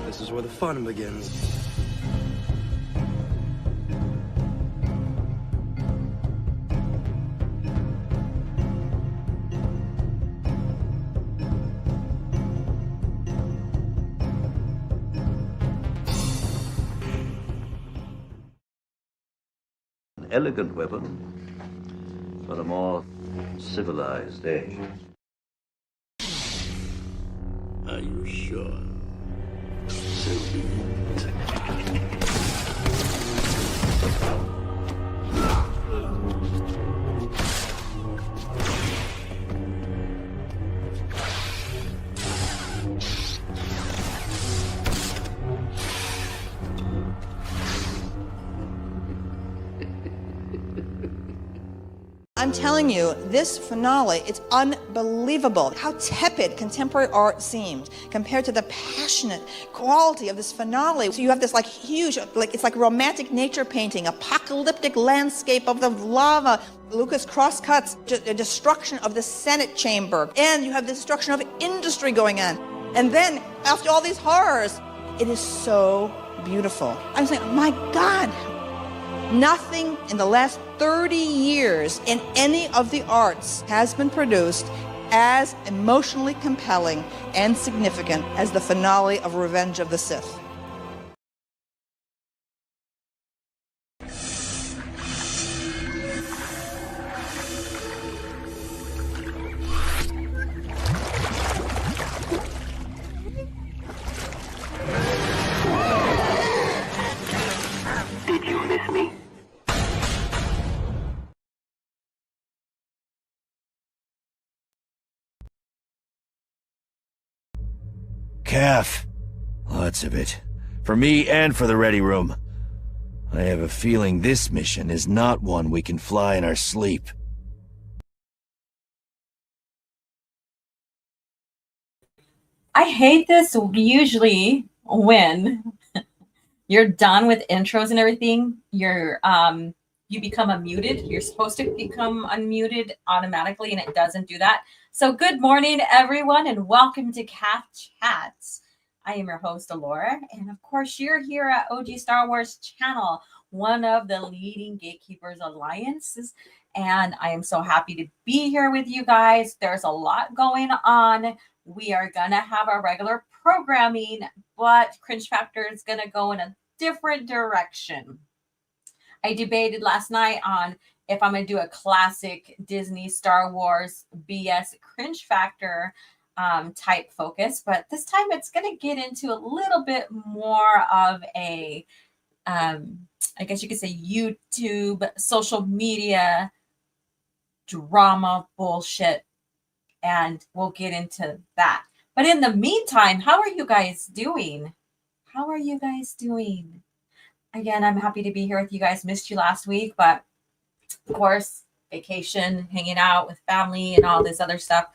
This is where the fun begins. An elegant weapon for a more civilized age. Are you sure? So be it. I'm telling you, this finale, it's unbelievable how tepid contemporary art seems compared to the passionate quality of this finale. So you have this like huge, it's like romantic nature painting, apocalyptic landscape of the lava. Lucas cross-cuts the destruction of the Senate chamber, and you have the destruction of industry going on. And then, after all these horrors, it is so beautiful. I'm saying, my God, nothing in the last 30 years in any of the arts has been produced as emotionally compelling and significant as the finale of Revenge of the Sith. Did you miss me? CAF. Lots of it. For me and for the ready room. I have a feeling this mission is not one we can fly in our sleep. I hate this usually when you're done with intros and everything. You become unmuted. You're supposed to become unmuted automatically, and it doesn't do that. So good morning, everyone, and welcome to CAF Chats. I am your host, Alora, and of course, you're here at OG Star Wars channel, one of the leading Gatekeepers Alliances, and I am so happy to be here with you guys. There's a lot going on. We are gonna have our regular programming, but Cringe Factor is gonna go in a different direction. I debated last night on if I'm going to do a classic Disney Star Wars BS Cringe Factor type focus, but this time it's going to get into a little bit more of a, I guess you could say, YouTube, social media, drama bullshit, and we'll get into that. But in the meantime, how are you guys doing? How are you guys doing? Again, I'm happy to be here with you guys. Missed you last week, but of course, vacation, hanging out with family and all this other stuff.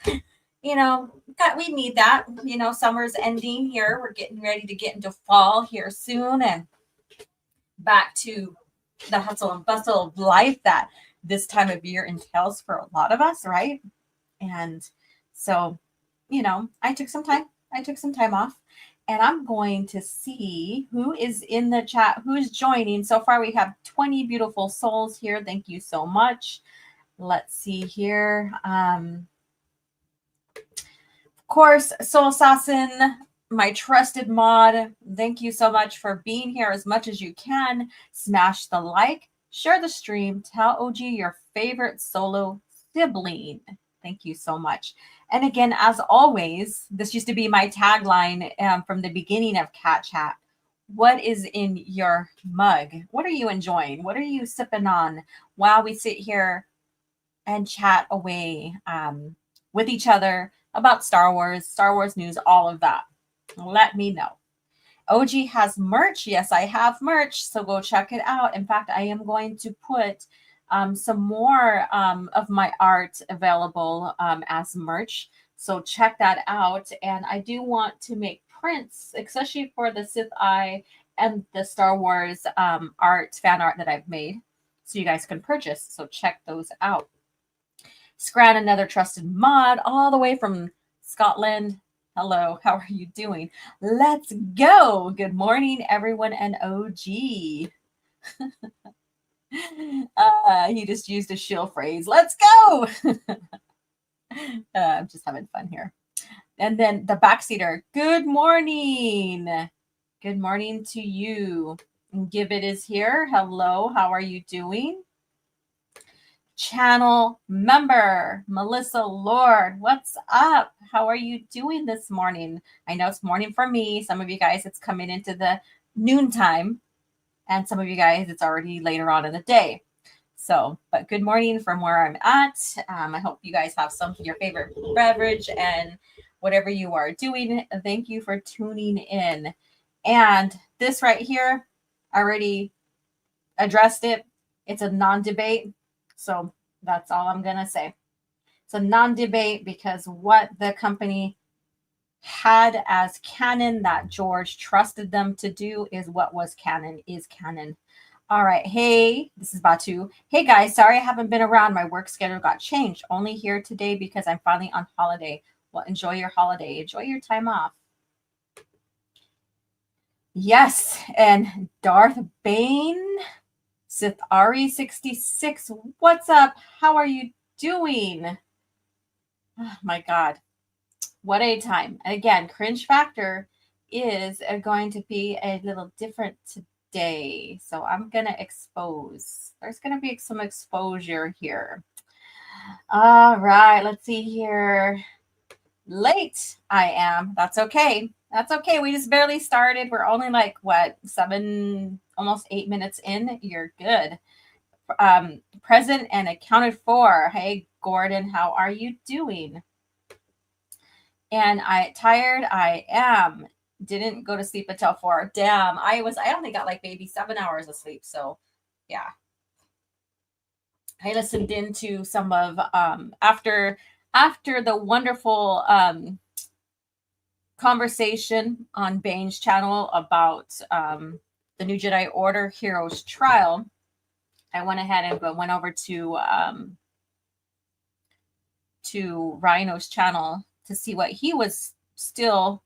You know, we need that. You know, summer's ending here. We're getting ready to get into fall here soon and back to the hustle and bustle of life that this time of year entails for a lot of us, right? And so, you know, I took some time off. And I'm going to see who is in the chat, who's joining. So far, we have 20 beautiful souls here. Thank you so much. Let's see here. Of course, Soul Assassin, my trusted mod. Thank you so much for being here as much as you can. Smash the like, share the stream, tell OG your favorite solo sibling. Thank you so much. And again, as always, this used to be my tagline from the beginning of Cat Chat. What is in your mug? What are you enjoying? What are you sipping on while we sit here and chat away with each other about Star Wars news, all of that? Let me know. OG has merch. Yes, I have merch. So go check it out. In fact, I am going to put some more of my art available as merch. So check that out. And I do want to make prints, especially for the Sith Eye and the Star Wars fan art that I've made. So you guys can purchase. So check those out. Scran, another trusted mod all the way from Scotland. Hello, how are you doing? Let's go. Good morning, everyone, and OG. He just used a shill phrase. Let's go. I'm just having fun here. And then the backseater. Good morning. Good morning to you. Gibbet is here. Hello, how are you doing? Channel member Melissa Lord, what's up? How are you doing this morning? I know it's morning for me. Some of you guys, it's coming into the noontime, and some of you guys, it's already later on in the day. So, but good morning from where I'm at. I hope you guys have some of your favorite beverage and whatever you are doing. Thank you for tuning in. And this right here, I already addressed it. It's a non-debate. So that's all I'm going to say. It's a non-debate because what the company had as canon that George trusted them to do is what was canon is canon. All right. Hey, this is Batu. Hey guys, sorry I haven't been around. My work schedule got changed. Only here today because I'm finally on holiday. Well, enjoy your holiday. Enjoy your time off. Yes. And Darth Bane, Sith Ari 66. What's up? How are you doing? Oh my God. What a time. And again, cringe factor is going to be a little different today. So I'm going to expose. There's going to be some exposure here. All right. Let's see here. Late I am. That's okay. That's okay. We just barely started. We're only like, what, 7, almost 8 minutes in. You're good. Present and accounted for. Hey, Gordon, how are you doing? And tired I am. Didn't go to sleep until 4. Damn, I only got like maybe 7 hours of sleep. So yeah. I listened into some of after the wonderful conversation on Bane's channel about the new Jedi Order Heroes Trial. I went ahead and went over to Rhino's channel to see what he was still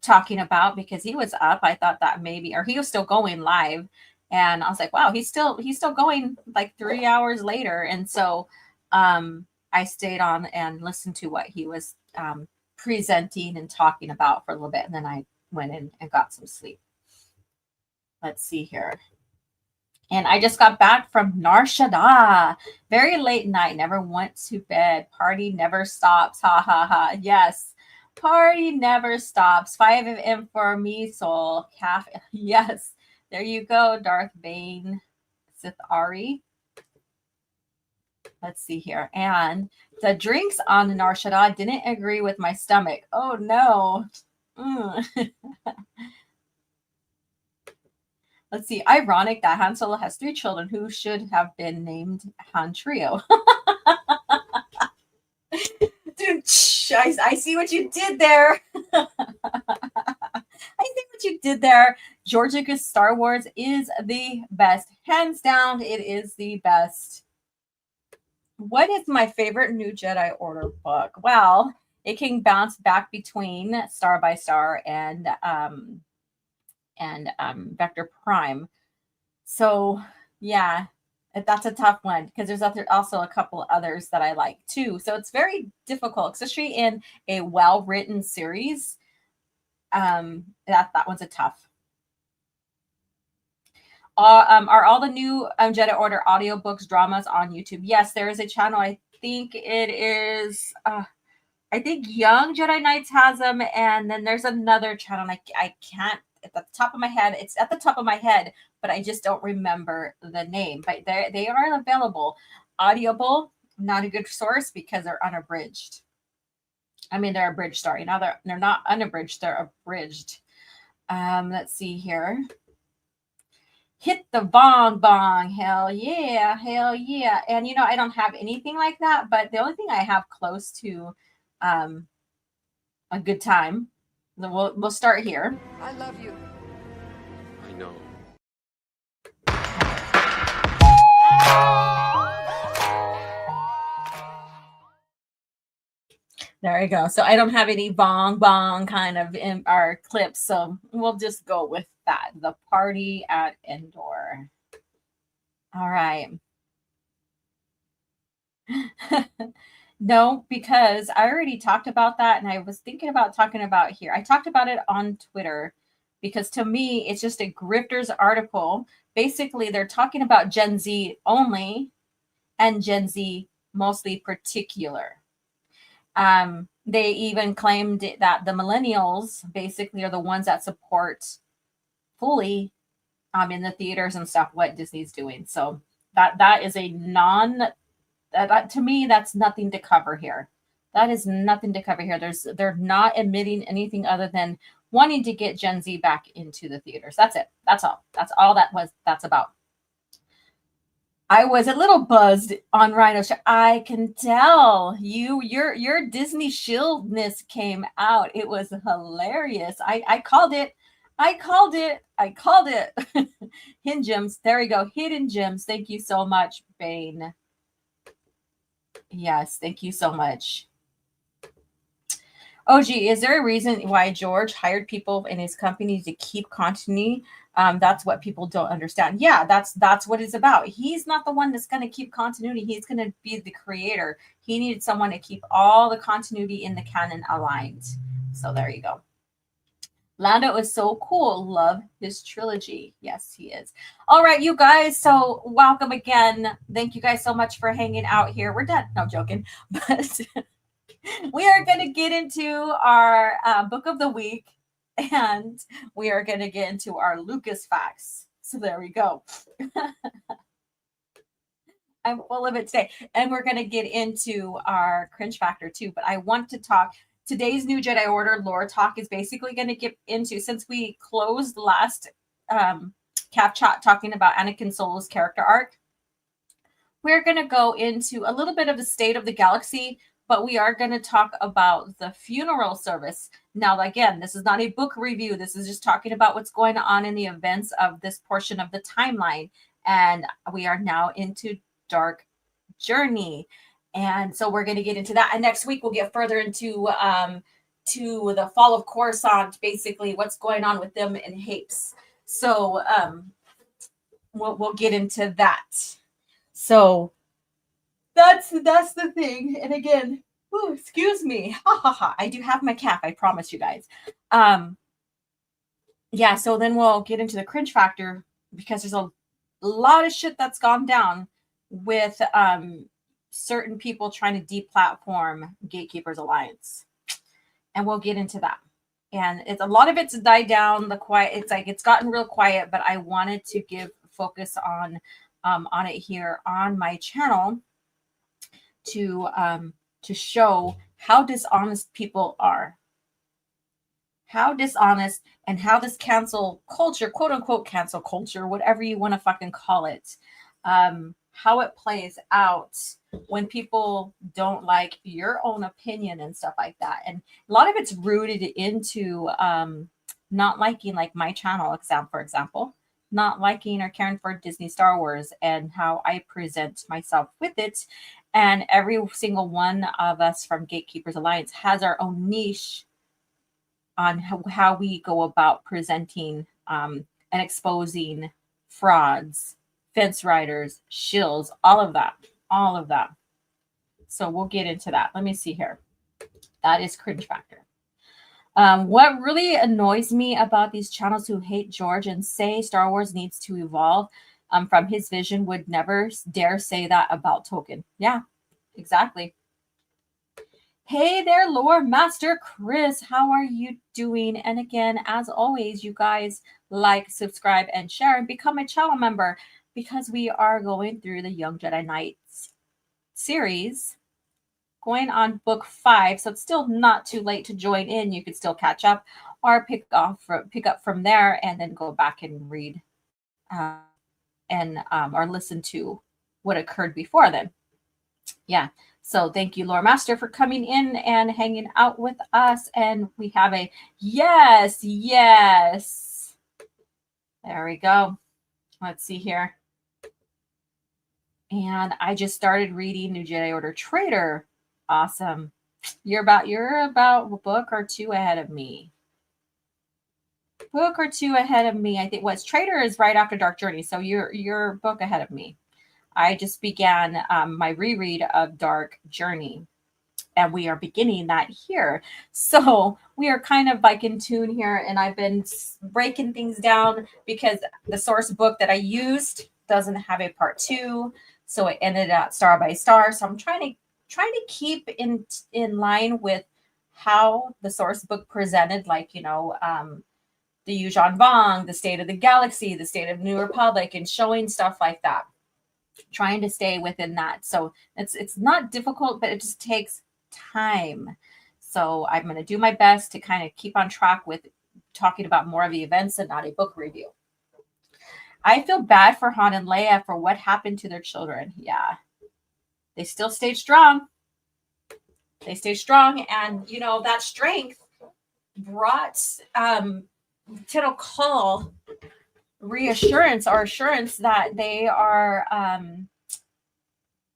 talking about, because he was up. I thought that maybe, or he was still going live, and I was like, wow, he's still going like 3 hours later. And so I stayed on and listened to what he was presenting and talking about for a little bit, and then I went in and got some sleep. Let's see here. And I just got back from Nar Shaddaa. Very late night. Never went to bed. Party never stops. Ha ha ha. Yes. Party never stops. 5 a.m. for me, soul. CAF. Yes. There you go, Darth Bane. Sith Ari. Let's see here. And the drinks on Nar Shaddaa didn't agree with my stomach. Oh, no. Let's see. Ironic that Han Solo has 3 children who should have been named Han Trio. Dude, I see what you did there. I see what you did there. George Lucas' Star Wars is the best. Hands down, it is the best. What is my favorite new Jedi Order book? Well, it can bounce back between Star by Star and Vector Prime. So yeah, that's a tough one, because there's also a couple others that I like too. So it's very difficult, especially in a well-written series. That one's a tough. Are all the new Jedi Order audiobooks, dramas on YouTube? Yes, there is a channel. I think it is I think Young Jedi Knights has them, and then there's another channel. I can't at the top of my head. It's at the top of my head, but I just don't remember the name. But they are available. Audible, not a good source because they're unabridged. I mean, they're abridged. Sorry, now they're not unabridged. They're abridged. Let's see here. Hit the bong bong. Hell yeah. Hell yeah. And I don't have anything like that, but the only thing I have close to a good time. We'll start here. I love you. I know. There we go. So I don't have any bong bong kind of in our clips, so we'll just go with that. The party at Endor. All right. No, because I already talked about that and I was thinking about talking about here. I talked about it on Twitter because to me, it's just a grifter's article. Basically, they're talking about Gen Z only and Gen Z mostly particular. They even claimed that the millennials basically are the ones that support fully in the theaters and stuff what Disney's doing. So that is a that to me that's nothing to cover here. That is nothing to cover here. They're not admitting anything other than wanting to get Gen Z back into the theaters. That's it. That's all. That's all that's about. I was a little buzzed on Rhino's show. I can tell your Disney shieldness came out. It was hilarious. I called it. I called it. Hidden gems. There we go. Hidden gems. Thank you so much, Bane. Yes, thank you so much. Oh, gee, is there a reason why George hired people in his company to keep continuity? That's what people don't understand. Yeah, that's what it's about. He's not the one that's going to keep continuity. He's going to be the creator. He needed someone to keep all the continuity in the canon aligned. So there you go. Lando is so cool. Love his trilogy. Yes, he is. All right, you guys. So welcome again. Thank you guys so much for hanging out here. We're done. No, joking. But we are going to get into our book of the week, and we are going to get into our Lucas facts. So there we go. I'm full of it today. And we're going to get into our cringe factor too. But I want to talk. Today's new Jedi Order lore talk is basically going to get into, since we closed the last CAF chat talking about Anakin Solo's character arc, we're going to go into a little bit of the state of the galaxy, but we are going to talk about the funeral service. Now, again, this is not a book review. This is just talking about what's going on in the events of this portion of the timeline. And we are now into Dark Journey. And so we're going to get into that. And next week, we'll get further into to the fall of Coruscant, basically what's going on with them and Hapes. So we'll get into that. So that's the thing. And again, excuse me. Ha ha ha. I do have my CAF, I promise you guys. Yeah, so then we'll get into the cringe factor because there's a lot of shit that's gone down with certain people trying to deplatform Gatekeepers Alliance. And we'll get into that. And it's a lot of it's died down. The quiet, it's gotten real quiet, but I wanted to give focus on it here on my channel to show how dishonest people are. How dishonest, and how this cancel culture, quote unquote cancel culture, whatever you want to fucking call it, how it plays out when people don't like your own opinion and stuff like that. And a lot of it's rooted into not liking, like my channel, for example, not liking or caring for Disney Star Wars and how I present myself with it. And every single one of us from Gatekeepers Alliance has our own niche on how we go about presenting and exposing frauds, fence riders, shills, all of that. So we'll get into that. Let me see here. That is cringe factor. What really annoys me about these channels who hate George and say Star Wars needs to evolve from his vision would never dare say that about Tolkien. Yeah, exactly. Hey there, Lore Master Chris. How are you doing? And again, as always, you guys like, subscribe, and share, and become a channel member because we are going through the Young Jedi Knights series, going on book 5. So it's still not too late to join in. You could still catch up or pick up from there and then go back and read or listen to what occurred before then. Yeah. So thank you, Lore Master, for coming in and hanging out with us. And we have a yes. There we go. Let's see here. And I just started reading New Jedi Order Traitor. Awesome. You're about a book or two ahead of me. Book or two ahead of me. I think was Trader is right after Dark Journey, so you're a book ahead of me. I just began my reread of Dark Journey, and we are beginning that here. So we are kind of like in tune here, and I've been breaking things down because the source book that I used doesn't have a part 2, so it ended at star by star. So I'm trying to keep in line with how the source book presented, like the Yuuzhan Vong, the State of the Galaxy, the State of New Republic, and showing stuff like that. Trying to stay within that. So it's not difficult, but it just takes time. So I'm going to do my best to kind of keep on track with talking about more of the events and not a book review. I feel bad for Han and Leia for what happened to their children. Yeah. They still stayed strong. They stayed strong. And, that strength brought Lieutenant Call reassurance or assurance that they are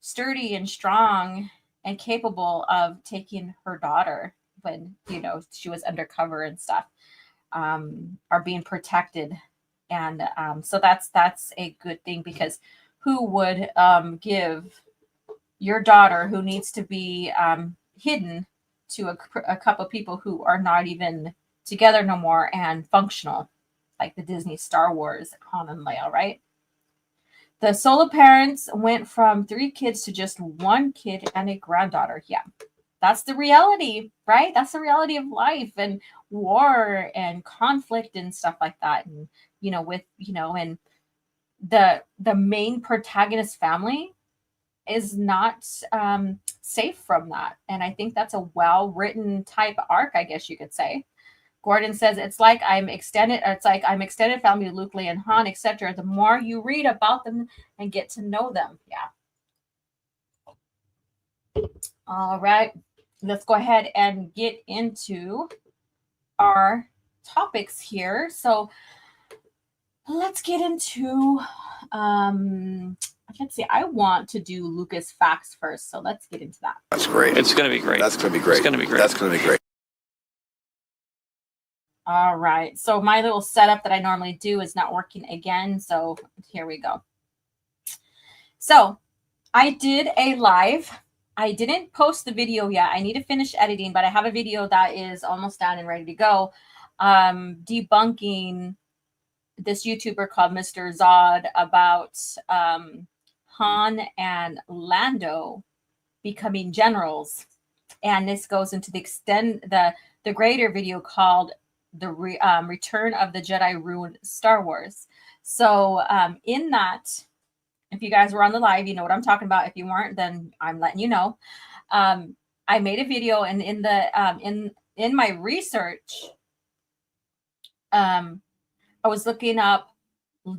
sturdy and strong and capable of taking her daughter when she was undercover and stuff, are being protected. And so that's a good thing, because who would give your daughter, who needs to be hidden, to a couple of people who are not even together no more and functional, like the Disney Star Wars Han and Leia, right? The solo parents went from 3 kids to just 1 kid and a granddaughter. Yeah, that's the reality, right? That's the reality of life and war and conflict and stuff like that. And, and the main protagonist family is not safe from that. And I think that's a well-written type arc, I guess you could say. Gordon says, it's like I'm extended family, Luke, Leia, and Han, etc. The more you read about them and get to know them. Yeah. All right. Let's go ahead and get into our topics here. So let's get into, let's see, I want to do Lucas facts first. So let's get into that. That's great. It's going to be great. That's going to be great. It's going to be great. That's going to be great. All right. So my little setup that I normally do is not working again. So here we go. So I did a live. I didn't post the video yet. I need to finish editing, but I have a video that is almost done and ready to go. Debunking this YouTuber called Mr. Zod about Han and Lando becoming generals. And this goes into the greater video called the Return of the Jedi Ruined Star Wars. So in that, if you guys were on the live, you know what I'm talking about. If you weren't, then I'm letting you know. I made a video, and in the in my research, I was looking up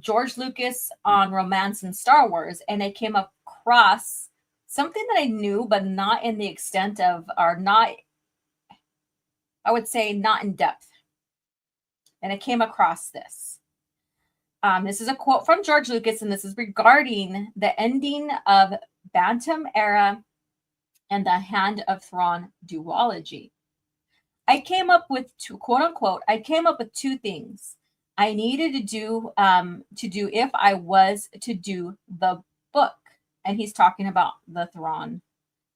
George Lucas on romance in Star Wars, and I came across something that I knew, but not in the extent of, or not, I would say not in depth. And I came across this. This is a quote from George Lucas, and this is regarding the ending of Bantam era and the Hand of Thrawn duology. I came up with two, quote unquote, I came up with 2 things I needed to do if I was to do the book. And he's talking about the Thrawn,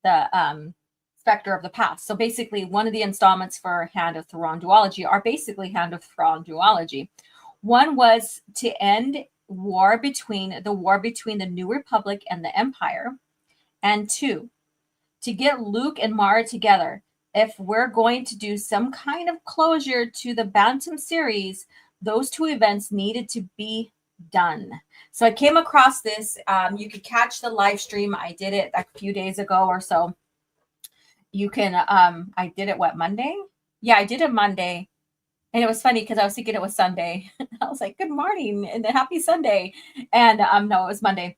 the Spectre of the Past. So basically, one of the installments for Hand of Thrawn duology are basically Hand of Thrawn duology. One was to end the war between the New Republic and the Empire. And 2, to get Luke and Mara together. If we're going to do some kind of closure to the Bantam series, those 2 events needed to be done. So I came across this. You could catch the live stream. I did it a few days ago or so. You can, I did it, Monday? Yeah, I did it Monday. And it was funny because I was thinking it was Sunday. I was like, good morning and happy Sunday. And no, it was Monday.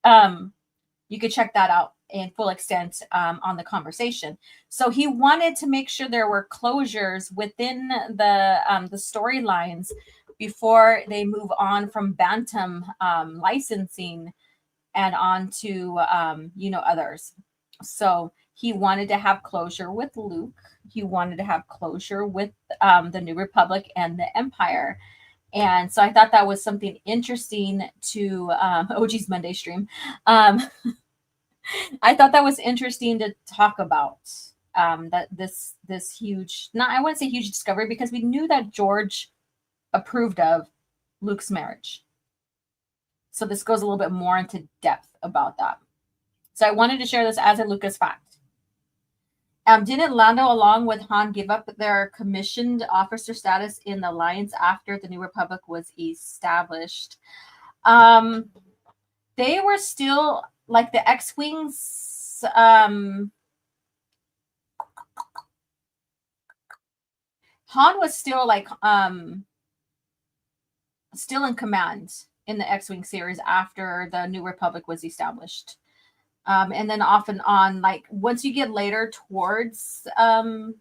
You could check that out in full extent on the conversation. So he wanted to make sure there were closures within the storylines before they move on from Bantam licensing and on to others. So He wanted to have closure with Luke. He wanted to have closure with the New Republic and the Empire. And so I thought that was something interesting to OG's Monday stream. I thought that was interesting to talk about. That this huge, not I wouldn't say huge discovery, because we knew that George approved of Luke's marriage. So this goes a little bit more into depth about that. So I wanted to share this as a Lucas fact. Didn't Lando, along with Han, give up their commissioned officer status in the Alliance after the New Republic was established? They were still like the X-Wings. Han was still like still in command in the X-Wing series after the New Republic was established. And then off and on, like once you get later towards, I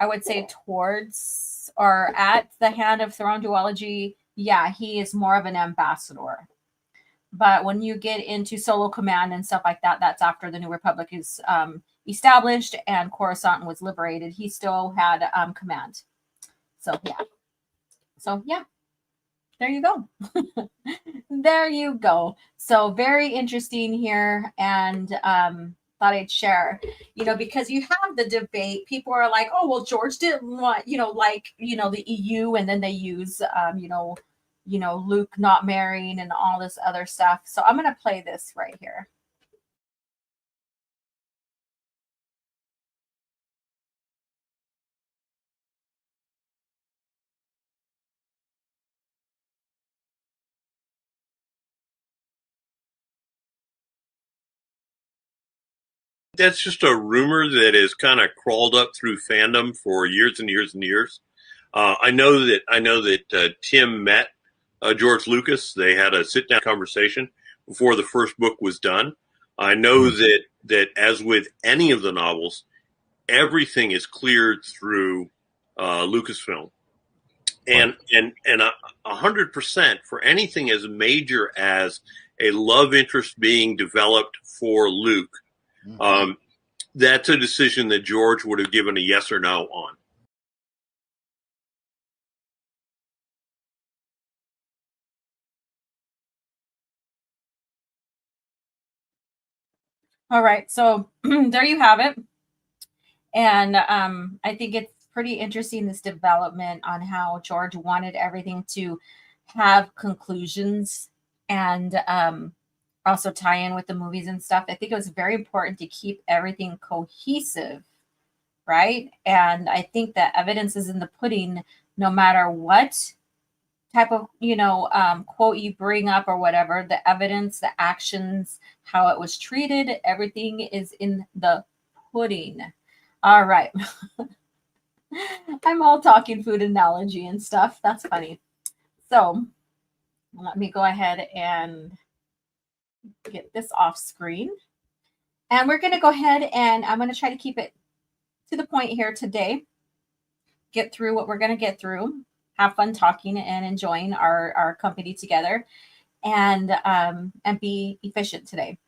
would say towards or at the Hand of Throne duology, yeah, he is more of an ambassador. But when you get into Solo Command and stuff like that, that's after the New Republic is established and Coruscant was liberated. He still had command. So yeah. There you go. There you go. So very interesting here, and thought I'd share, because you have the debate. People are like, oh, well, George didn't want, the EU, and then they use, Luke not marrying and all this other stuff. So I'm going to play this right here. That's just a rumor that has kind of crawled up through fandom for years and years and years. I know that Tim met George Lucas. They had a sit-down conversation before the first book was done. I know that as with any of the novels, everything is cleared through Lucasfilm, and 100% for anything as major as a love interest being developed for Luke. That's a decision that George would have given a yes or no on. All right, so there you have it. And I think it's pretty interesting, this development on how George wanted everything to have conclusions and also tie in with the movies and stuff. I think it was very important to keep everything cohesive, right? And I think the evidence is in the pudding, no matter what type of, quote you bring up or whatever, the evidence, the actions, how it was treated, everything is in the pudding. All right. I'm all talking food analogy and stuff. That's funny. So let me go ahead and get this off screen. And we're going to go ahead and I'm going to try to keep it to the point here today. Get through what we're going to get through. Have fun talking and enjoying our company together, and be efficient today.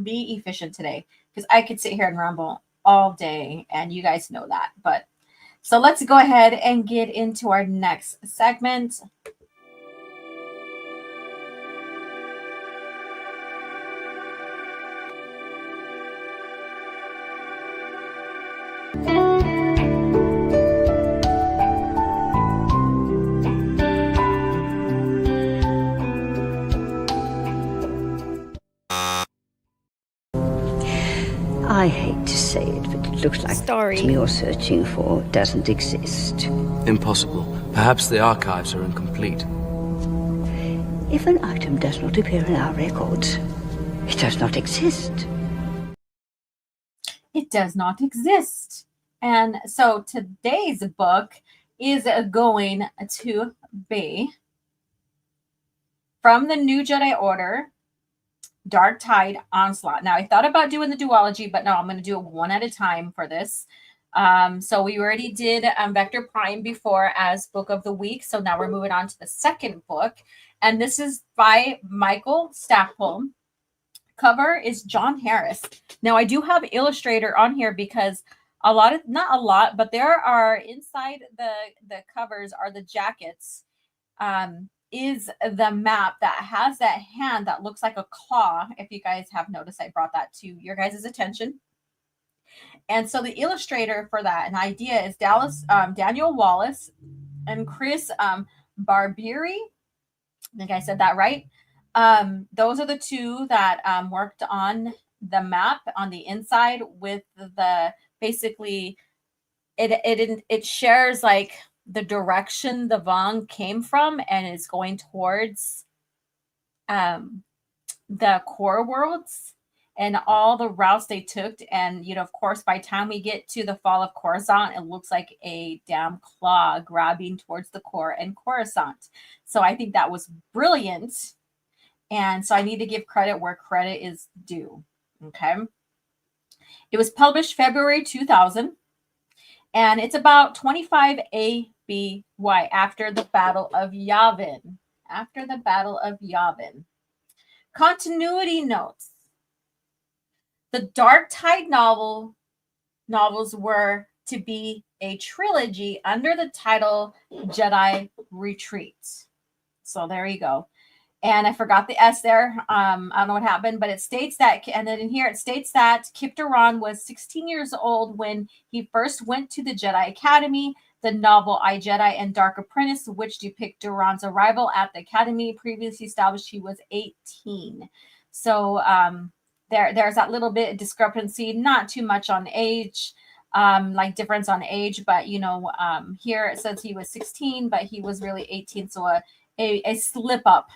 Be efficient today, because I could sit here and ramble all day, and you guys know that. But so let's go ahead and get into our next segment. I hate to say it, but it looks like the item you're searching for doesn't exist. Impossible. Perhaps the archives are incomplete. If an item does not appear in our records, it does not exist. It does not exist. And so today's book is going to be from the New Jedi Order, Dark Tide Onslaught. Now, I thought about doing the duology, but no, I'm going to do it one at a time for this. So we already did Vector Prime before as book of the week. So now we're moving on to the second book. And this is by Michael Stackpole, cover is John Harris. Now I do have Illustrator on here because not a lot, but there are inside the covers are the jackets. Is the map that has that hand that looks like a claw. If you guys have noticed, I brought that to your guys' attention. And so the illustrator for that, an idea is Daniel Wallace and Chris Barbieri. I think I said that right. Those are the two that worked on the map on the inside with the basically it shares like the direction the Vong came from and is going towards the core worlds and all the routes they took. And, you know, of course, by the time we get to the fall of Coruscant, it looks like a damn claw grabbing towards the core and Coruscant. So I think that was brilliant. And so I need to give credit where credit is due. Okay. It was published February 2000. And it's about 25 ABY after the Battle of Yavin. After the Battle of Yavin. Continuity notes. The Dark Tide novels were to be a trilogy under the title Jedi Retreat. So there you go. And I forgot the S there. I don't know what happened, but it states that, and then in here it states that Kip Duran was 16 years old when he first went to the Jedi Academy. The novel I, Jedi and Dark Apprentice, which depict Duran's arrival at the Academy, previously established he was 18. So there's that little bit of discrepancy, not too much on age, like difference on age, but you know, here it says he was 16, but he was really 18. So a slip up.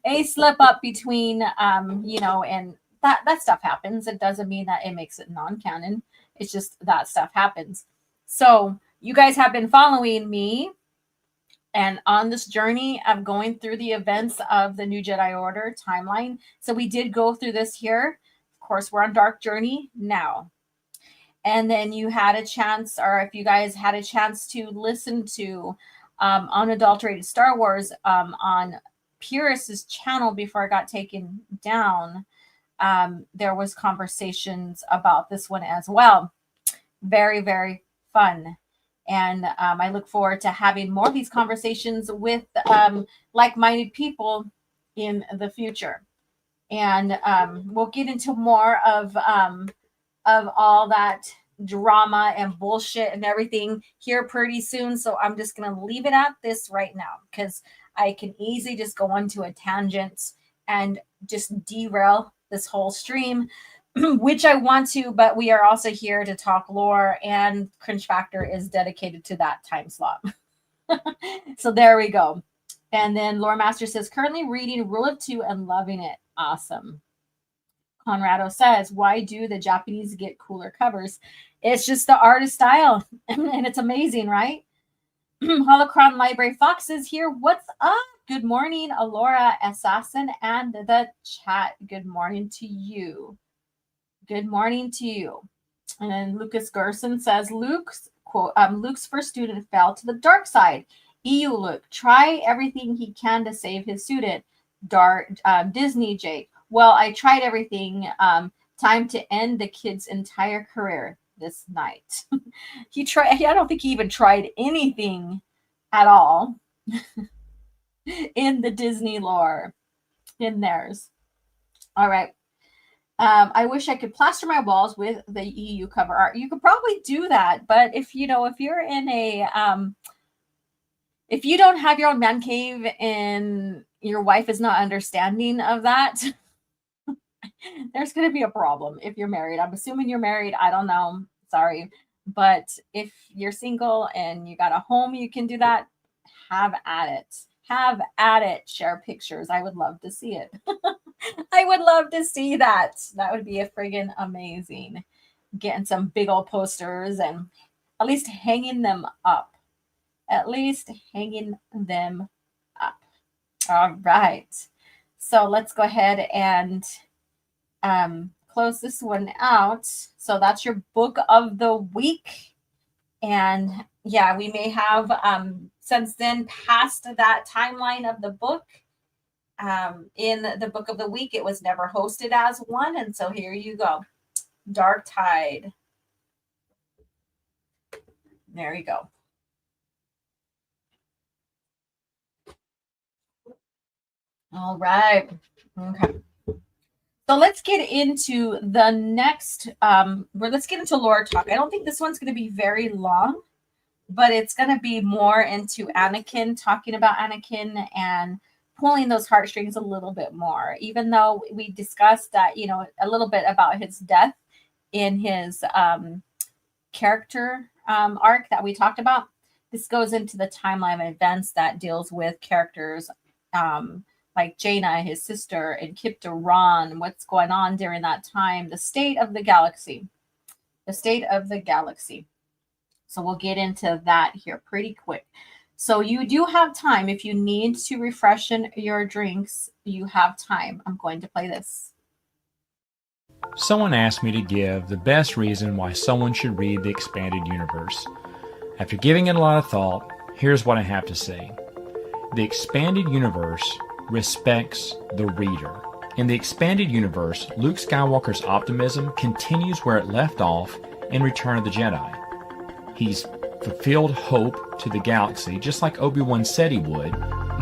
A slip up between you know, and that stuff happens. It doesn't mean that it makes it non-canon. It's just that stuff happens. So you guys have been following me and on this journey of going through the events of the New Jedi Order timeline. So we did go through this here. Of course, we're on Dark Journey now. And then you had a chance, or if you guys had a chance to listen to Unadulterated Star Wars on Purist's channel before I got taken down, there was conversations about this one as well. Very, very fun. And I look forward to having more of these conversations with like-minded people in the future. And we'll get into more of all that drama and bullshit and everything here pretty soon. So I'm just going to leave it at this right now because I can easily just go onto a tangent and just derail this whole stream, which I want to, but we are also here to talk lore, and Cringe Factor is dedicated to that time slot. So there we go. And then Lore Master says, currently reading Rule of Two and loving it. Awesome. Conrado says, why do the Japanese get cooler covers? It's just the artist style, and it's amazing, right? Holocron Library Fox is here. What's up? Good morning, Alora, Assassin, and the chat. Good morning to you. Good morning to you. And then Lucas Gerson says, Luke's first student fell to the dark side. EU Luke, try everything he can to save his student. Disney Jake. Well, I tried everything. Time to end the kid's entire career this night. I don't think he even tried anything at all in the Disney lore, in theirs. All right. I wish I could plaster my walls with the EU cover art. You could probably do that, but if you're in a if you don't have your own man cave and your wife is not understanding of that, there's going to be a problem if you're married. I'm assuming you're married. I don't know. Sorry. But if you're single and you got a home, you can do that. Have at it. Have at it. Share pictures. I would love to see it. I would love to see that. That would be a friggin' amazing. Getting some big old posters and at least hanging them up. At least hanging them up. All right. So let's go ahead and close this one out. So that's your book of the week. And yeah, we may have since then passed that timeline of the book. In the book of the week, it was never hosted as one. And so here you go. Dark Tide. There you go. All right. Okay. So let's get into the next, let's get into lore talk. I don't think this one's going to be very long, but it's going to be more into Anakin, talking about Anakin and pulling those heartstrings a little bit more, even though we discussed that, you know, a little bit about his death in his character arc that we talked about. This goes into the timeline of events that deals with characters like Jaina, his sister, and Kip Ron, what's going on during that time, the state of the galaxy. The state of the galaxy. So we'll get into that here pretty quick. So you do have time. If you need to refreshen your drinks, you have time. I'm going to play this. Someone asked me to give the best reason why someone should read the expanded universe. After giving it a lot of thought, here's what I have to say. The expanded universe respects the reader. In the expanded universe, Luke Skywalker's optimism continues where it left off in Return of the Jedi. He's fulfilled hope to the galaxy, just like Obi-Wan said he would,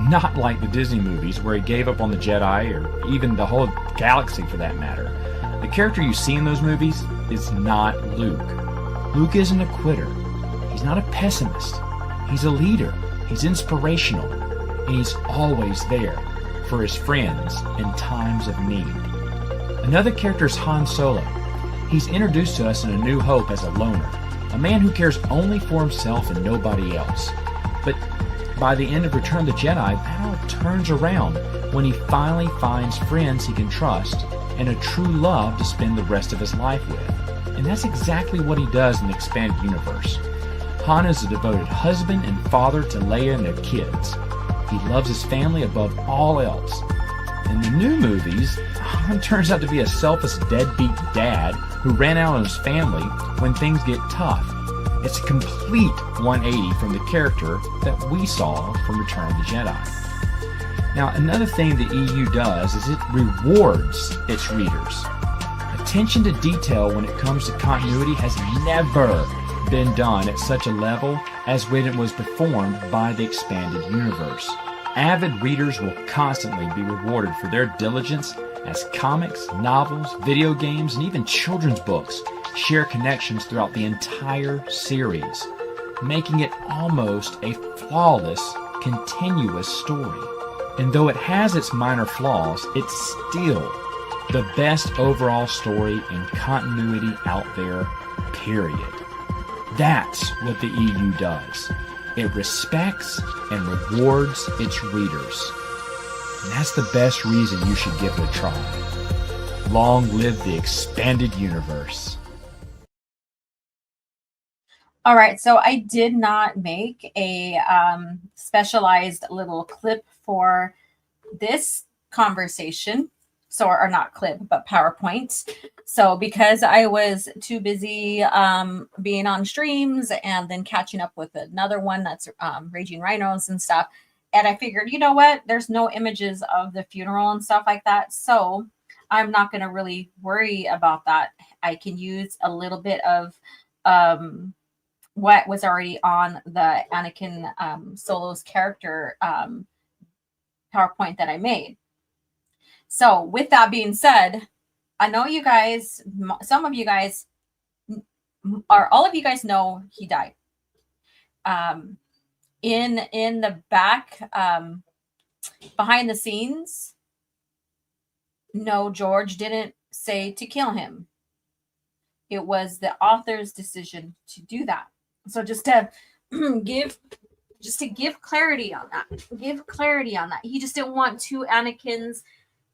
not like the Disney movies where he gave up on the Jedi or even the whole galaxy for that matter. The character you see in those movies is not Luke. Luke isn't a quitter. He's not a pessimist. He's a leader. He's inspirational. And he's always there for his friends in times of need. Another character is Han Solo. He's introduced to us in A New Hope as a loner, a man who cares only for himself and nobody else. But by the end of Return of the Jedi, that all turns around when he finally finds friends he can trust and a true love to spend the rest of his life with. And that's exactly what he does in the expanded universe. Han is a devoted husband and father to Leia and their kids. He loves his family above all else. In the new movies, Han turns out to be a selfish deadbeat dad who ran out on his family when things get tough. It's a complete 180 from the character that we saw from Return of the Jedi. Now, another thing the EU does is it rewards its readers. Attention to detail when it comes to continuity has never been done at such a level as when it was performed by the expanded universe. Avid readers will constantly be rewarded for their diligence as comics, novels, video games, and even children's books share connections throughout the entire series, making it almost a flawless, continuous story. And though it has its minor flaws, it's still the best overall story and continuity out there, period. That's what the EU does. It respects and rewards its readers. And that's the best reason you should give it a try. Long live the expanded universe. All right, so I did not make a specialized little clip for this conversation. So, or not clip, but PowerPoint. So because I was too busy being on streams and then catching up with another one that's Raging Rhinos and stuff. And I figured, you know what? There's no images of the funeral and stuff like that. So I'm not going to really worry about that. I can use a little bit of what was already on the Anakin Solo's character PowerPoint that I made. So with that being said, I know you guys, some of you guys, or all of you guys know he died. In the back, behind the scenes, no, George didn't say to kill him. It was the author's decision to do that. So just to give clarity on that. He just didn't want two Anakins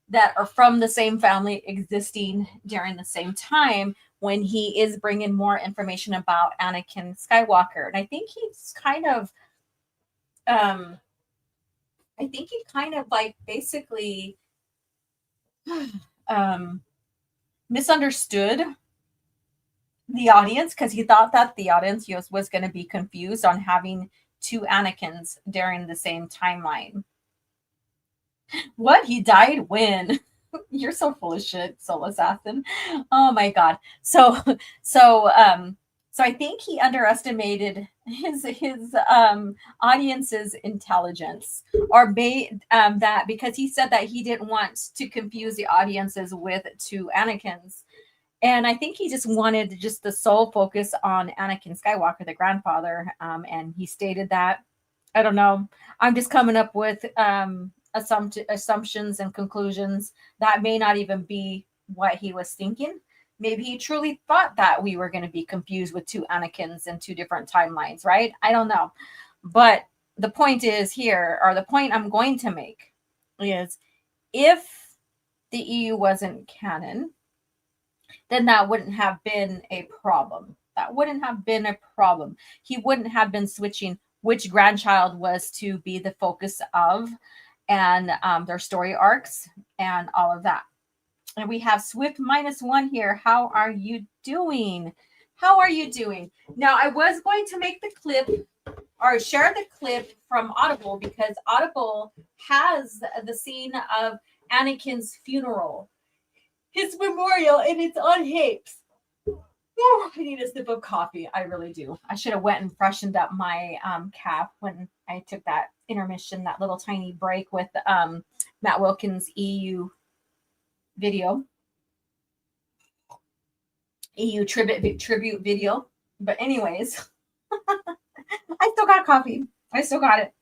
that are from the same family existing during the same time when he is bringing more information about Anakin Skywalker. And I think he's kind of, like basically misunderstood the audience because he thought that the audience was going to be confused on having two Anakins during the same timeline. What? He died when? You're so full of shit, Soul Assassin. Oh my god. So I think he underestimated his audience's intelligence, or made that because he said that he didn't want to confuse the audiences with two Anakins. And I think he just wanted just the sole focus on Anakin Skywalker, the grandfather. And he stated that. I don't know. I'm just coming up with assumptions and conclusions that may not even be what he was thinking. Maybe he truly thought that we were going to be confused with two Anakins and two different timelines, right? I don't know. But the point is here, or the point I'm going to make is, if the EU wasn't canon, then that wouldn't have been a problem. That wouldn't have been a problem. He wouldn't have been switching which grandchild was to be the focus of, and their story arcs and all of that. And we have Swift -1 here. How are you doing? How are you doing? Now, I was going to make the clip or share the clip from Audible, because Audible has the scene of Anakin's funeral, his memorial, and it's on tapes. Oh, I need a sip of coffee. I really do. I should have went and freshened up my CAF when I took that intermission, that little tiny break with Matt Wilkins' EU video, EU tribute video. But anyways, I still got coffee. I still got it.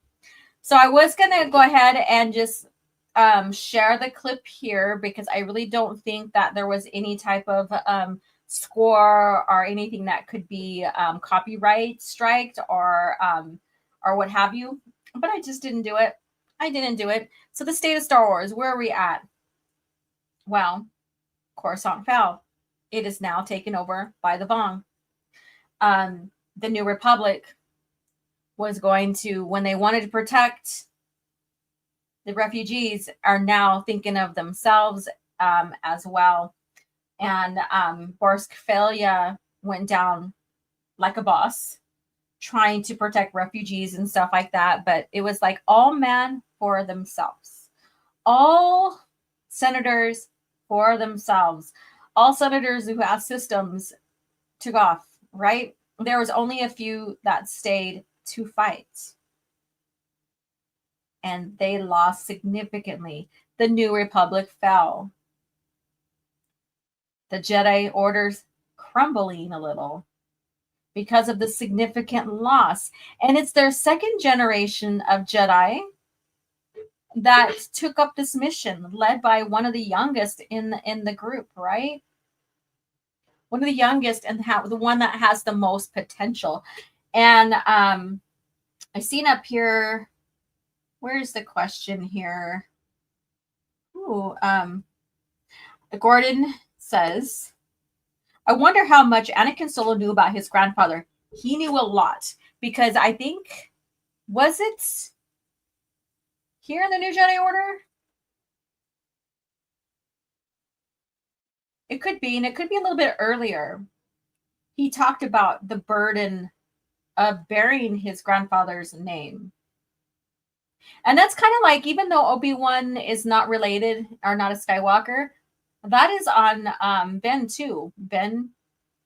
So I was gonna go ahead and just share the clip here, because I really don't think that there was any type of score or anything that could be copyright striked or what have you. But I just didn't do it. I didn't do it. So the state of Star Wars, where are we at? Well, Coruscant fell. It is now taken over by the Vong. The New Republic was going to, when they wanted to protect the refugees, are now thinking of themselves as well. And Borsk Felia went down like a boss, trying to protect refugees and stuff like that. But it was like all men for themselves. All senators for themselves. All senators who have systems took off, right? There was only a few that stayed to fight. And they lost significantly. The New Republic fell. The Jedi Order's crumbling a little because of the significant loss. And it's their second generation of Jedi that took up this mission, led by one of the youngest in the group, right? One of the youngest, and the one that has the most potential. And I seen up here, where's the question here? Ooh, Gordon says, I wonder how much Anakin Solo knew about his grandfather. He knew a lot, because I think, was it here in the New Jedi Order? It could be, and it could be a little bit earlier. He talked about the burden of bearing his grandfather's name. And that's kind of like, even though Obi-Wan is not related or not a Skywalker, that is on Ben too. Ben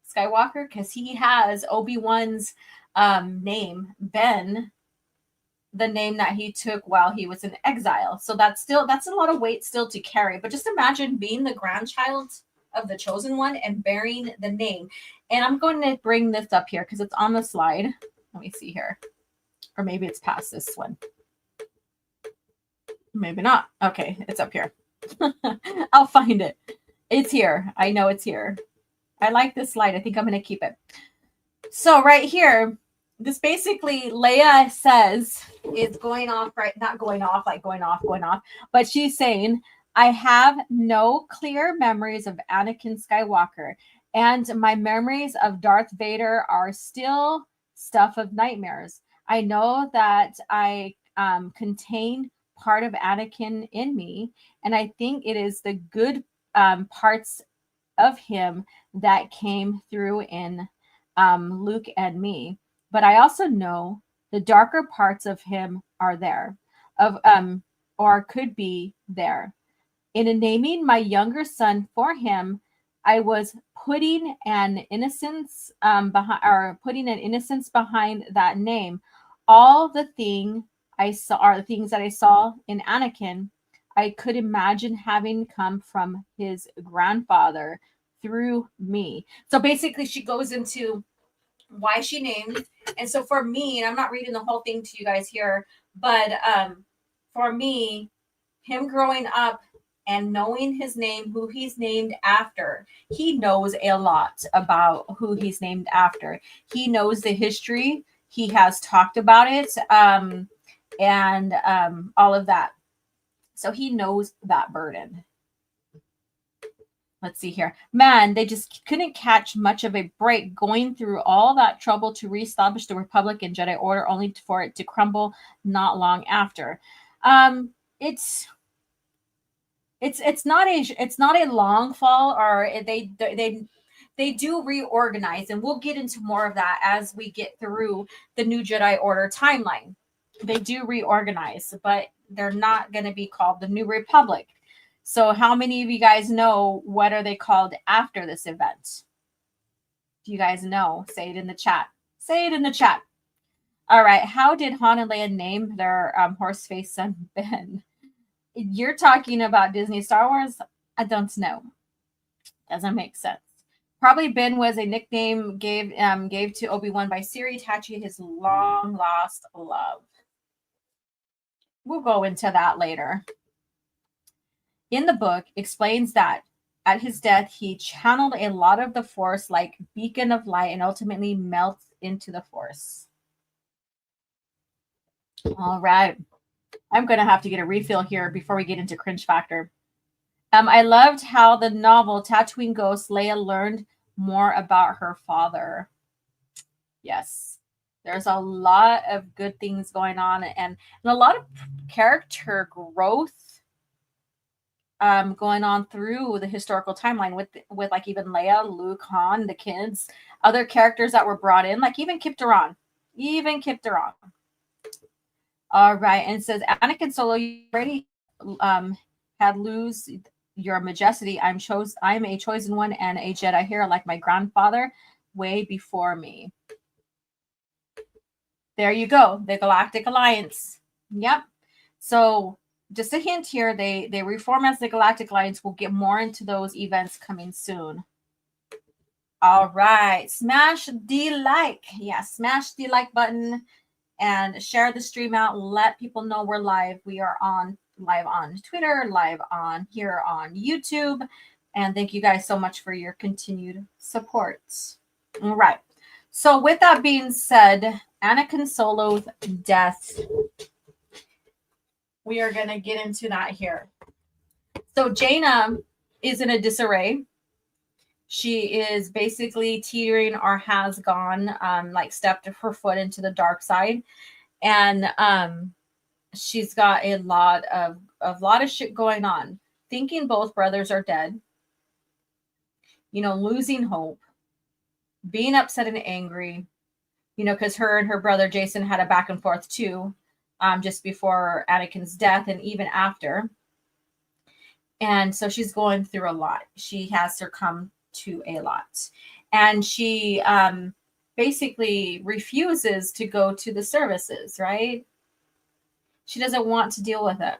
Skywalker, because he has Obi-Wan's name, Ben, the name that he took while he was in exile. So that's a lot of weight still to carry. But just imagine being the grandchild of the chosen one and bearing the name. And I'm going to bring this up here because it's on the slide. Let me see here. Or maybe it's past this one. Maybe not. Okay, it's up here. I'll find it. It's here. I know it's here. I like this slide. I think I'm going to keep it. So right here, this basically, Leia says, it's going off, right? Not going off, like going off, but she's saying, I have no clear memories of Anakin Skywalker, and my memories of Darth Vader are still stuff of nightmares. I know that I contain part of Anakin in me, and I think it is the good parts of him that came through in Luke and me. But I also know the darker parts of him are there. or could be there. In naming my younger son for him, I was putting an innocence behind that name. All the thing I saw are the things that I saw in Anakin. I could imagine having come from his grandfather through me. So basically, she goes into why she named. And so for me, and I'm not reading the whole thing to you guys here, but for me, him growing up and knowing his name, who he's named after, he knows a lot about who he's named after. He knows the history. He has talked about it, and all of that. So he knows that burden. Let's see here. Man, they just couldn't catch much of a break going through all that trouble to reestablish the Republic and Jedi Order, only for it to crumble not long after. It's not a long fall, or they do reorganize, and we'll get into more of that as we get through the new Jedi Order timeline. They do reorganize, but they're not going to be called the New Republic. So how many of you guys know what are they called after this event? Do you guys know? Say it in the chat. Say it in the chat. All right. How did Han and Leia name their horse-faced son Ben? You're talking about Disney Star Wars? I don't know. Doesn't make sense. Probably Ben was a nickname gave to Obi-Wan by Siri Tachi, his long-lost love. We'll go into that later. In the book, explains that at his death, he channeled a lot of the Force like beacon of light and ultimately melts into the Force. All right. I'm going to have to get a refill here before we get into cringe factor. I loved how the novel Tatooine Ghost, Leia learned more about her father. Yes. There's a lot of good things going on and a lot of character growth going on through the historical timeline with like even Leia, Luke, Han, the kids, other characters that were brought in, like even Kip Duran. All right, and it says Anakin Solo, you already had lose your majesty. I'm a chosen one and a Jedi hero, like my grandfather, way before me. There you go, the Galactic Alliance. Yep. So just a hint here, they reform as the Galactic Alliance. We'll get more into those events coming soon. All right, smash the like. Yeah, smash the like button and share the stream out. Let people know we're live. We are live on Twitter, live on here on YouTube. And thank you guys so much for your continued support. All right. So with that being said, Anakin Solo's death. We are going to get into that here. So Jaina is in a disarray. She is basically teetering or has gone, like stepped her foot into the dark side. And she's got a lot of shit going on. Thinking both brothers are dead. You know, losing hope. Being upset and angry. You know, because her and her brother Jason had a back and forth too. Just before Anakin's death and even after. And so she's going through a lot. She has succumbed to a lot. And she basically refuses to go to the services, right? She doesn't want to deal with it.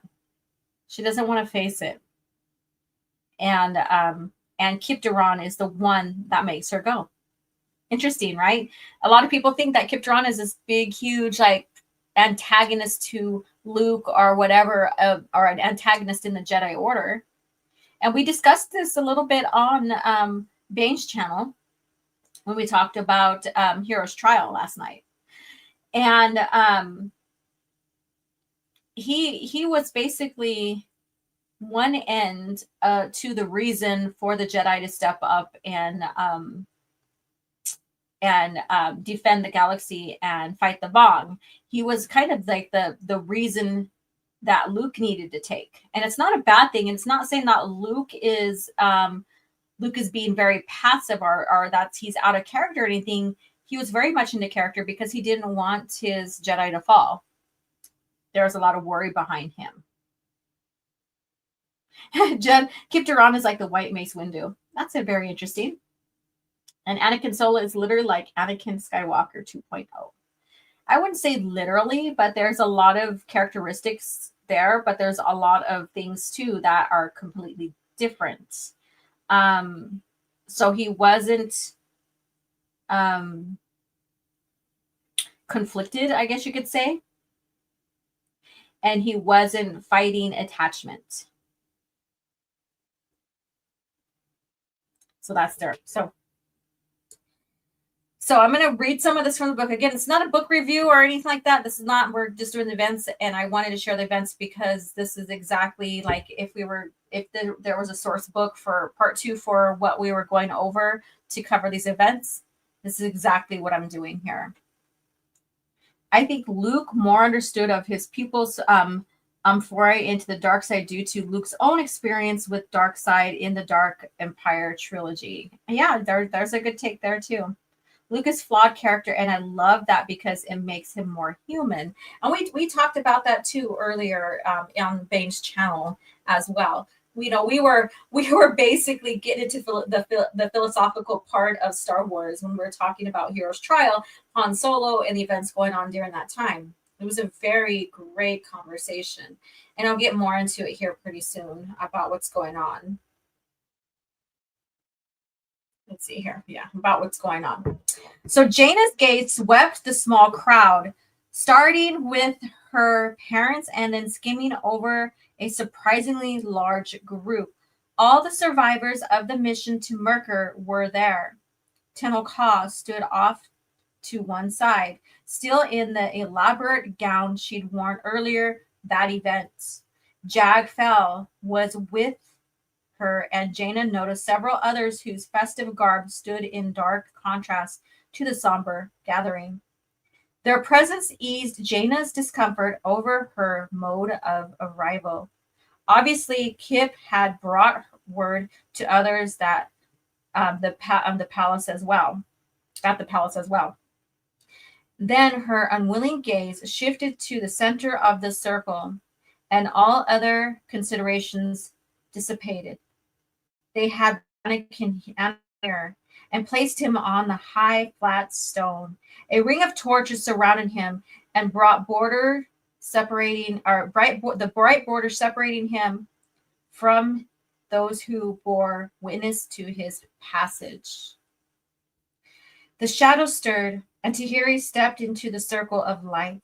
She doesn't want to face it. And Kip Duran is the one that makes her go. Interesting, right? A lot of people think that Kip Duran is this big, huge, like, antagonist to Luke or whatever, or an antagonist in the Jedi Order. And we discussed this a little bit on Bane's channel when we talked about Hero's Trial last night. And he was basically one end to the reason for the Jedi to step up and defend the galaxy and fight the Vong. He was kind of like the reason that Luke needed to take. And it's not a bad thing. And it's not saying that Luke is being very passive or that he's out of character or anything. He was very much into character because he didn't want his Jedi to fall. There was a lot of worry behind him. Jen Kipteron is like the white Mace Windu. That's a very interesting. And Anakin Solo is literally like Anakin Skywalker 2.0. I wouldn't say literally, but there's a lot of characteristics there, but there's a lot of things too that are completely different. So he wasn't conflicted, I guess you could say. And he wasn't fighting attachment. So that's there. So I'm going to read some of this from the book. Again, it's not a book review or anything like that. This is not, we're just doing the events, and I wanted to share the events because this is exactly like if there was a source book for part 2 for what we were going over to cover these events, this is exactly what I'm doing here. I think Luke more understood of his pupils' foray into the dark side due to Luke's own experience with dark side in the Dark Empire trilogy. Yeah, there's a good take there too. Luke is flawed character, and I love that because it makes him more human. And we talked about that too earlier on Bane's channel as well. We were basically getting into the philosophical part of Star Wars when we were talking about Hero's Trial, Han Solo, and the events going on during that time. It was a very great conversation, and I'll get more into it here pretty soon about what's going on. Let's see here. Yeah, about what's going on. So Jaina's gaze swept the small crowd, starting with her parents and then skimming over a surprisingly large group. All the survivors of the mission to Merkur were there. Tenel Ka stood off to one side, still in the elaborate gown she'd worn earlier that event. Jag Fel was with her, and Jaina noticed several others whose festive garb stood in dark contrast to the somber gathering. Their presence eased Jaina's discomfort over her mode of arrival. Obviously, Kip had brought word to others that the palace as well. At the palace as well. Then her unwilling gaze shifted to the center of the circle, and all other considerations dissipated. They had Anakin here and placed him on the high, flat stone. A ring of torches surrounded him and brought the bright border separating him from those who bore witness to his passage. The shadows stirred, and Tahiri stepped into the circle of light.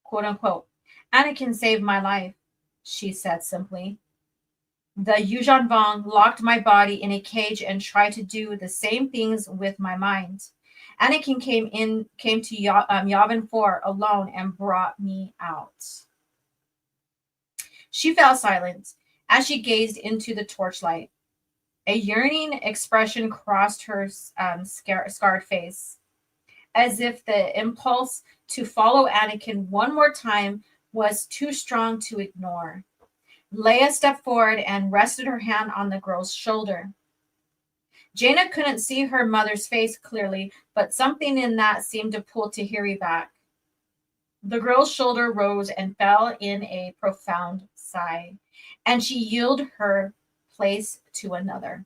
Quote unquote, Anakin saved my life, she said simply. The Yuuzhan Vong locked my body in a cage and tried to do the same things with my mind. Anakin came to Yavin 4 alone and brought me out. She fell silent as she gazed into the torchlight. A yearning expression crossed her scarred face, as if the impulse to follow Anakin one more time was too strong to ignore. Leia stepped forward and rested her hand on the girl's shoulder. Jaina couldn't see her mother's face clearly, but something in that seemed to pull Tahiri back. The girl's shoulder rose and fell in a profound sigh, and she yielded her place to another.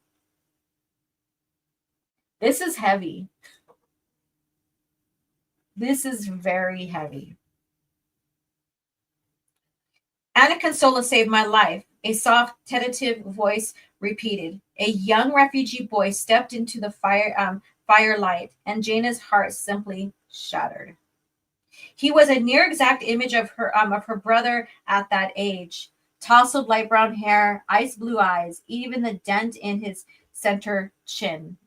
This is heavy. This is very heavy. Anakin Solo saved my life, a soft, tentative voice repeated. A young refugee boy stepped into the firelight, and Jaina's heart simply shattered. He was a near exact image of her brother at that age. Tousled light brown hair, ice blue eyes, even the dent in his center chin.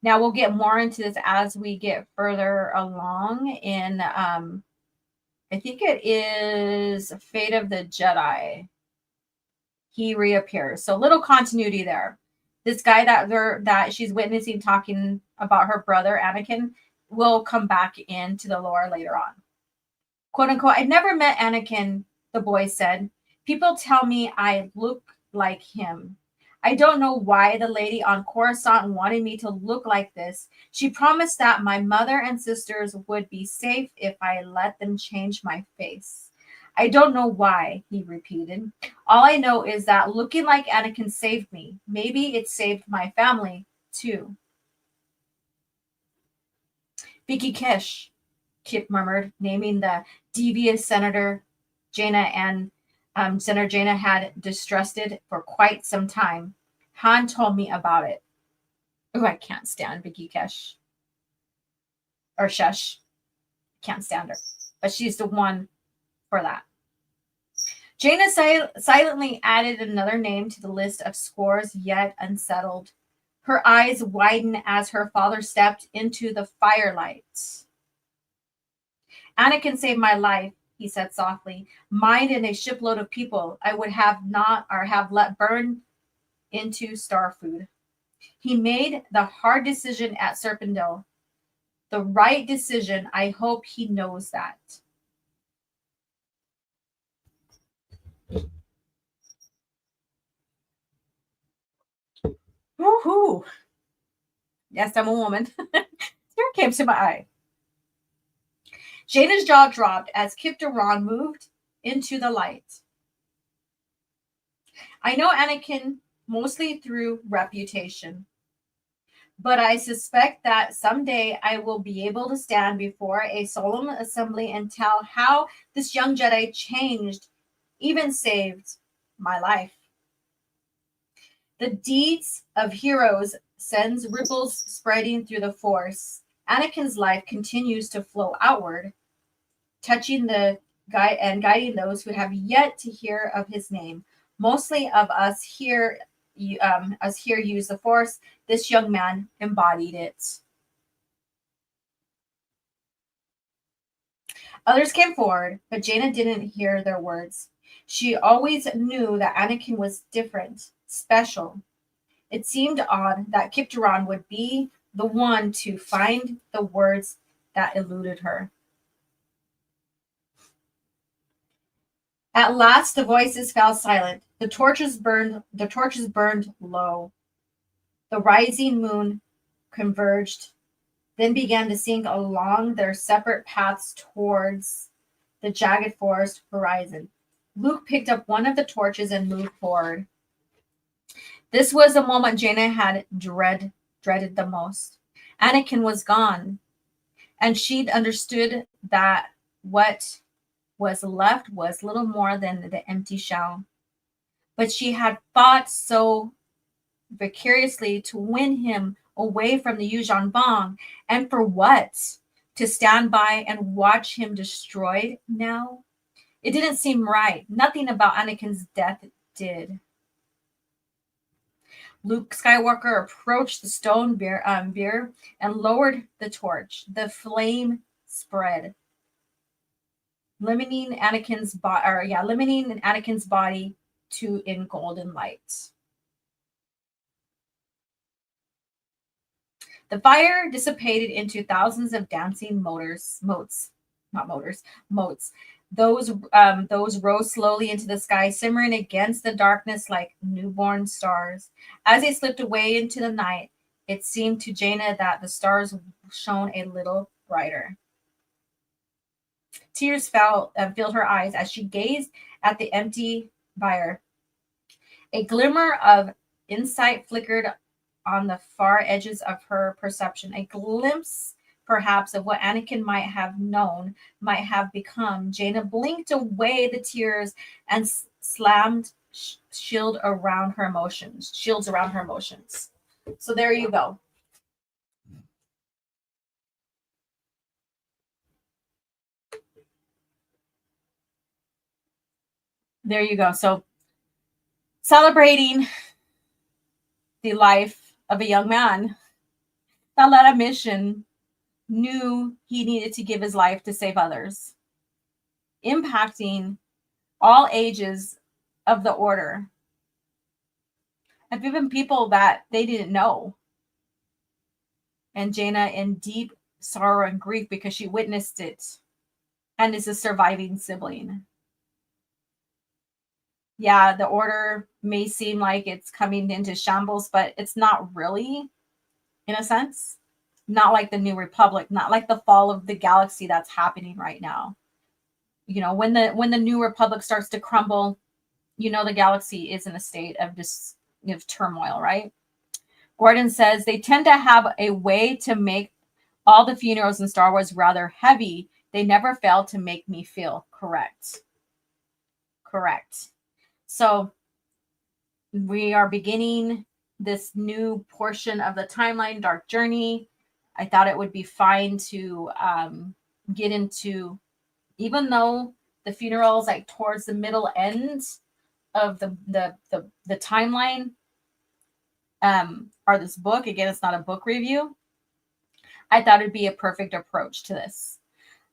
Now we'll get more into this as we get further along in I think it is Fate of the Jedi. He reappears. So little continuity there. This guy that she's witnessing talking about her brother, Anakin, will come back into the lore later on. Quote unquote, I've never met Anakin, the boy said. People tell me I look like him. I don't know why the lady on Coruscant wanted me to look like this. She promised that my mother and sisters would be safe if I let them change my face. I don't know why, he repeated. All I know is that looking like Anakin saved me. Maybe it saved my family, too. Vicky Kish, Kip murmured, naming the devious Senator Jaina and Senator Jaina had distrusted for quite some time. Han told me about it. Oh, I can't stand Vicky Kish. Or Shush. Can't stand her. But she's the one for that. Jaina silently added another name to the list of scores yet unsettled. Her eyes widened as her father stepped into the firelight. Anakin saved my life, he said softly. Mine and a shipload of people I would have not or have let burn into star food. He made the hard decision at Serpentine. The right decision. I hope he knows that. Woohoo! Yes, I'm a woman. Tear came to my eye. Jaina's jaw dropped as Kip Duran moved into the light. I know Anakin mostly through reputation, but I suspect that someday I will be able to stand before a solemn assembly and tell how this young Jedi changed, even saved, my life. The deeds of heroes sends ripples spreading through the Force. Anakin's life continues to flow outward, touching the guide and guiding those who have yet to hear of his name. Mostly of us here use the Force. This young man embodied it. Others came forward, but Jaina didn't hear their words. She always knew that Anakin was different, special. It seemed odd that Kip Duran would be the one to find the words that eluded her. At last, the voices fell silent. The torches burned low. The rising moon converged, then began to sink along their separate paths towards the jagged forest horizon. Luke picked up one of the torches and moved forward. This was the moment Jaina had dreaded the most. Anakin was gone, and she'd understood that what was left was little more than the empty shell. But she had fought so vicariously to win him away from the Yuuzhan Vong, and for what? To stand by and watch him destroyed now? It didn't seem right. Nothing about Anakin's death did. Luke Skywalker approached the stone bier and lowered the torch. The flame spread, limiting Anakin's body to in golden light. The fire dissipated into thousands of dancing motes. Those rose slowly into the sky, simmering against the darkness like newborn stars. As they slipped away into the night, it seemed to Jaina that the stars shone a little brighter. Tears filled her eyes as she gazed at the empty bier. A glimmer of insight flickered on the far edges of her perception, a glimpse perhaps of what Anakin might have known, might have become. Jaina blinked away the tears and slammed shields around her emotions. So there you go. There you go. So celebrating the life of a young man that led a mission, knew he needed to give his life to save others, impacting all ages of the order, and even people that they didn't know. And Jaina in deep sorrow and grief because she witnessed it and is a surviving sibling. Yeah, the order may seem like it's coming into shambles, but it's not really, in a sense. Not like the New Republic, not like the fall of the galaxy that's happening right now. You know, when the New Republic starts to crumble, you know, the galaxy is in a state of just turmoil, right? Gordon says they tend to have a way to make all the funerals in Star Wars rather heavy. They never fail to make me feel correct. So we are beginning this new portion of the timeline, Dark Journey. I thought it would be fine to get into, even though the funerals like towards the middle end of the timeline are this book. Again, it's not a book review. I thought it'd be a perfect approach to this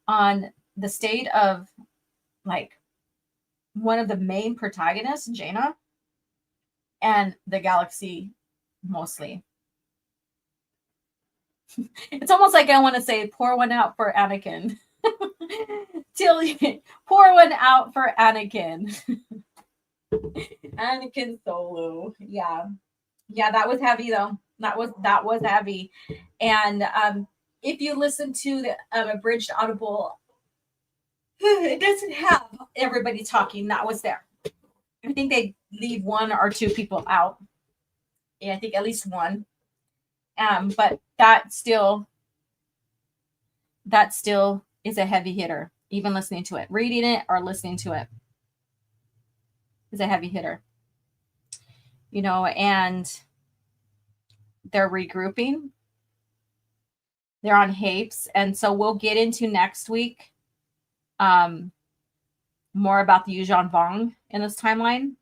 on the state of like one of the main protagonists, Jaina, and the galaxy mostly. It's almost like I want to say, pour one out for Anakin. Pour one out for Anakin. Anakin Solo. Yeah, that was heavy though. That was heavy. And if you listen to the abridged audible, it doesn't have everybody talking. That was there. I think they leave one or two people out. Yeah, I think at least one. But that still is a heavy hitter. Even listening to it, reading it or listening to it is a heavy hitter. You know, and they're regrouping. They're on Hapes, and so we'll get into next week more about the Yuuzhan Vong in this timeline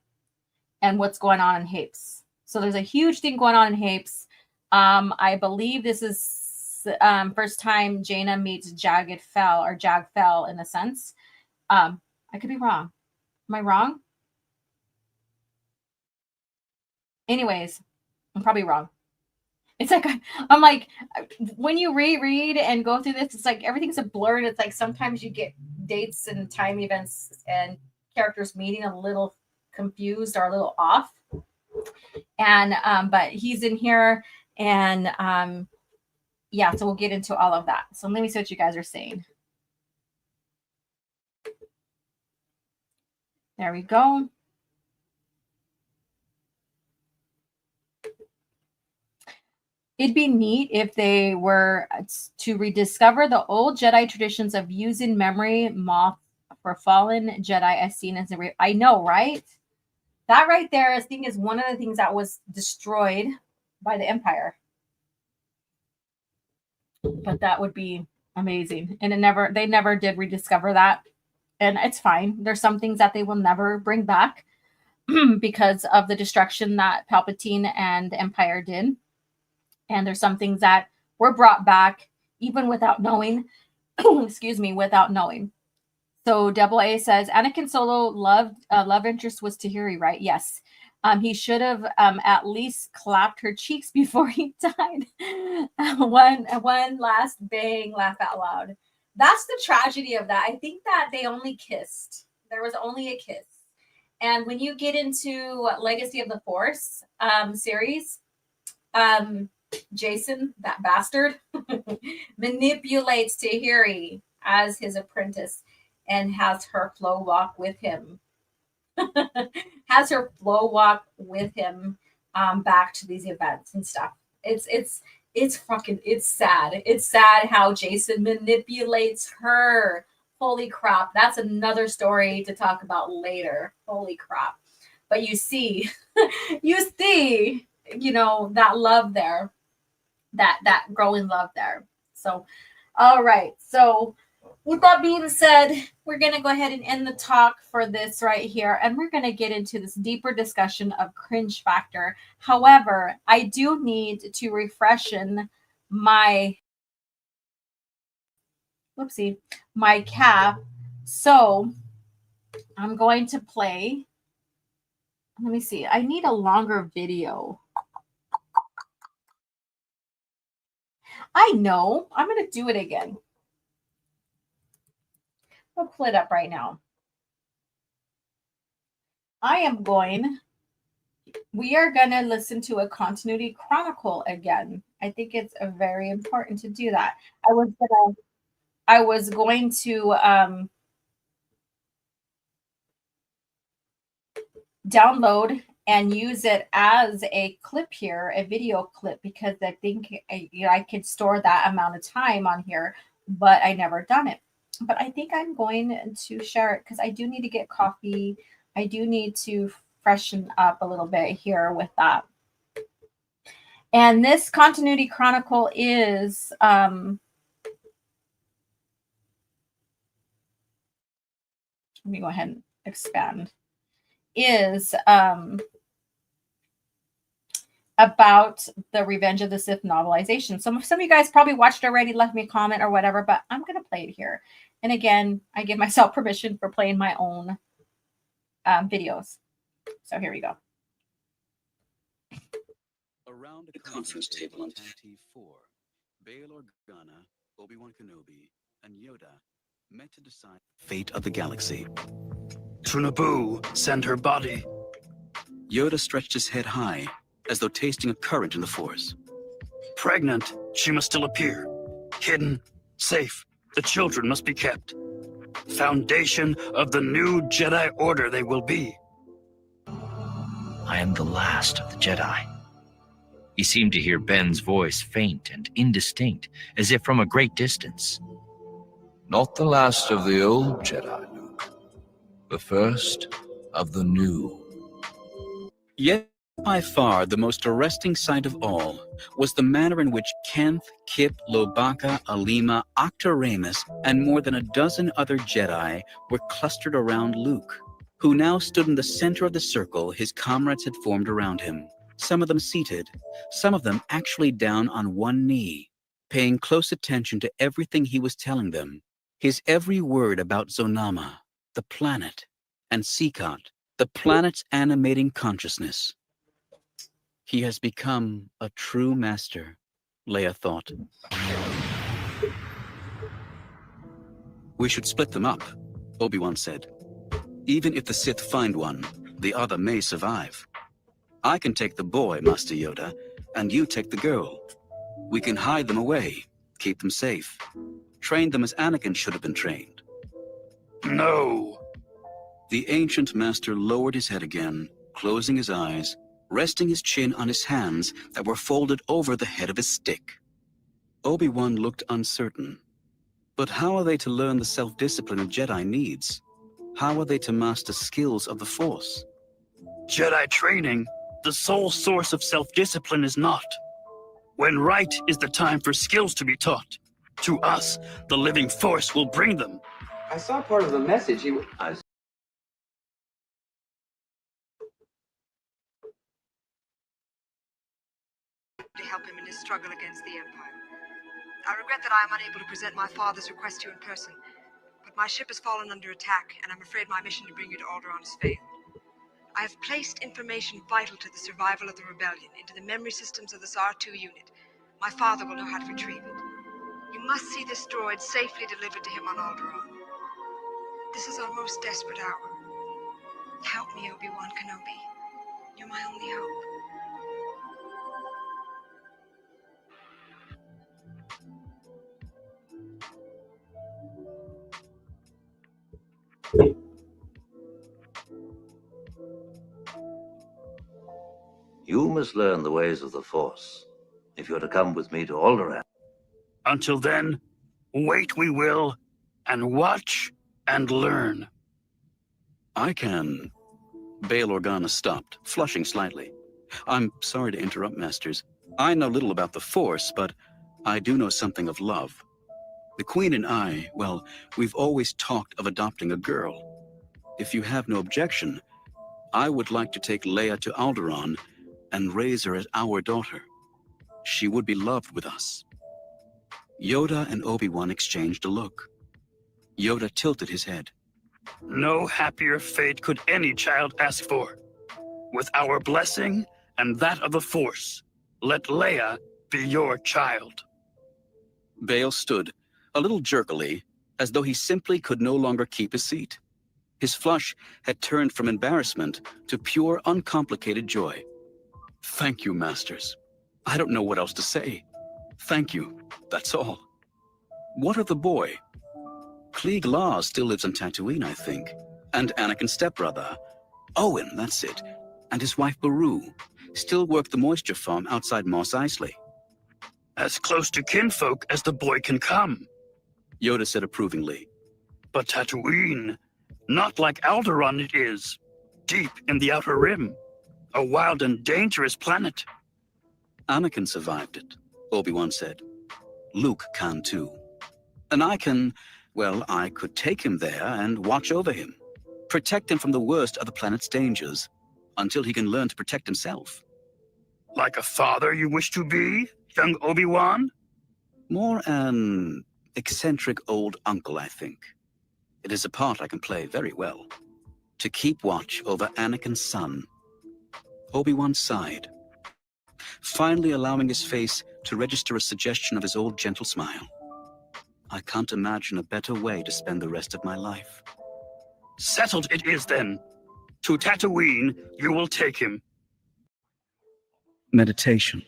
and what's going on in Hapes. So there's a huge thing going on in Hapes. I believe this is first time Jaina meets Jag Fell in a sense. I could be wrong. Am I wrong? Anyways, I'm probably wrong. It's like I'm like, when you reread and go through this, it's like everything's a blur, and it's like sometimes you get dates and time events and characters meeting a little confused or a little off. And but he's in here, and yeah, so we'll get into all of that. So let me see what you guys are saying. There we go. It'd be neat if they were to rediscover the old Jedi traditions of using memory moth for fallen Jedi as seen as a... I know, right? That right there, I think, is one of the things that was destroyed by the Empire. But that would be amazing. And they never did rediscover that. And it's fine. There's some things that they will never bring back because of the destruction that Palpatine and the Empire did. And there's some things that were brought back even without knowing. Excuse me, without knowing. So Double A says Anakin Solo love interest was Tahiri, right? Yes. He should have at least clapped her cheeks before he died. one last bang, laugh out loud. That's the tragedy of that. I think that they only kissed. There was only a kiss. And when you get into Legacy of the Force series, Jason, that bastard, manipulates Tahiri as his apprentice and has her flow walk with him. Has her flow walk with him back to these events and stuff. It's sad. It's sad how Jason manipulates her. Holy crap. That's another story to talk about later. Holy crap. But you see, you know, that love there, that growing love there. So, all right. So with that being said, we're going to go ahead and end the talk for this right here. And we're going to get into this deeper discussion of cringe factor. However, I do need to refreshen my CAF. So I'm going to play. Let me see. I need a longer video. I know. I'm going to do it again. I'll pull it up right now. We are going to listen to a continuity chronicle again. I think it's very important to do that. I was going to download and use it as a clip here, a video clip, because I think I could store that amount of time on here, but I never done it. But I think I'm going to share it because I do need to get coffee. I do need to freshen up a little bit here with that. And this continuity chronicle is let me go ahead and expand, is about the Revenge of the Sith novelization. Some of you guys probably watched already, left me a comment or whatever, but I'm going to play it here. And again, I give myself permission for playing my own videos. So here we go. Around the conference table on Tantive 4, Bail Organa, Obi-Wan Kenobi, and Yoda met to decide the fate of the galaxy. To Naboo, send her body. Yoda stretched his head high, as though tasting a current in the Force. Pregnant, she must still appear. Hidden, safe, the children must be kept. Foundation of the new Jedi Order they will be. I am the last of the Jedi. He seemed to hear Ben's voice faint and indistinct, as if from a great distance. Not the last of the old Jedi, Luke. The first of the new. Yet, by far the most arresting sight of all was the manner in which Kenth, Kip, Lobaka, Alima, Octaramus, and more than a dozen other Jedi were clustered around Luke, who now stood in the center of the circle his comrades had formed around him, some of them seated, some of them actually down on one knee, paying close attention to everything he was telling them, his every word about Zonama, the planet, and Sekat, the planet's animating consciousness. He has become a true master, Leia thought. We should split them up, Obi-Wan said. Even if the Sith find one, the other may survive. I can take the boy, Master Yoda, and you take the girl. We can hide them away, keep them safe. Train them as Anakin should have been trained. No. The ancient master lowered his head again, closing his eyes, resting his chin on his hands that were folded over the head of his stick. Obi-Wan looked uncertain. But how are they to learn the self-discipline a Jedi needs? How are they to master skills of the Force? Jedi training, the sole source of self-discipline, is not. When right is the time for skills to be taught. To us, the living Force will bring them. I saw part of the message. To help him in his struggle against the Empire. I regret that I am unable to present my father's request to you in person, but my ship has fallen under attack, and I'm afraid my mission to bring you to Alderaan has failed. I have placed information vital to the survival of the rebellion into the memory systems of this R2 unit. My father will know how to retrieve it. You must see this droid safely delivered to him on Alderaan. This is our most desperate hour. Help me, Obi-Wan Kenobi. You're my only hope. You must learn the ways of the Force, if you're to come with me to Alderaan. Until then, wait we will, and watch and learn. I can. Bail Organa stopped, flushing slightly. I'm sorry to interrupt, Masters. I know little about the Force, but I do know something of love. The Queen and I, well, we've always talked of adopting a girl. If you have no objection, I would like to take Leia to Alderaan and raise her as our daughter. She would be loved with us. Yoda and Obi-Wan exchanged a look. Yoda tilted his head. No happier fate could any child ask for. With our blessing and that of the Force, let Leia be your child. Bail stood, a little jerkily, as though he simply could no longer keep his seat. His flush had turned from embarrassment to pure, uncomplicated joy. Thank you, Masters. I don't know what else to say. Thank you, that's all. What of the boy? Klieg Law still lives on Tatooine, I think, and Anakin's stepbrother. Owen, that's it, and his wife Baru still work the moisture farm outside Mos Eisley. As close to kinfolk as the boy can come. Yoda said approvingly. But Tatooine, not like Alderaan it is, deep in the Outer Rim, a wild and dangerous planet. Anakin survived it, Obi-Wan said. Luke can too. And I could take him there and watch over him. Protect him from the worst of the planet's dangers, until he can learn to protect himself. Like a father you wish to be, young Obi-Wan? More an eccentric old uncle, I think. It is a part I can play very well. To keep watch over Anakin's son. Obi-Wan sighed, finally allowing his face to register a suggestion of his old gentle smile. I can't imagine a better way to spend the rest of my life. Settled it is then. To Tatooine you will take him. Meditation.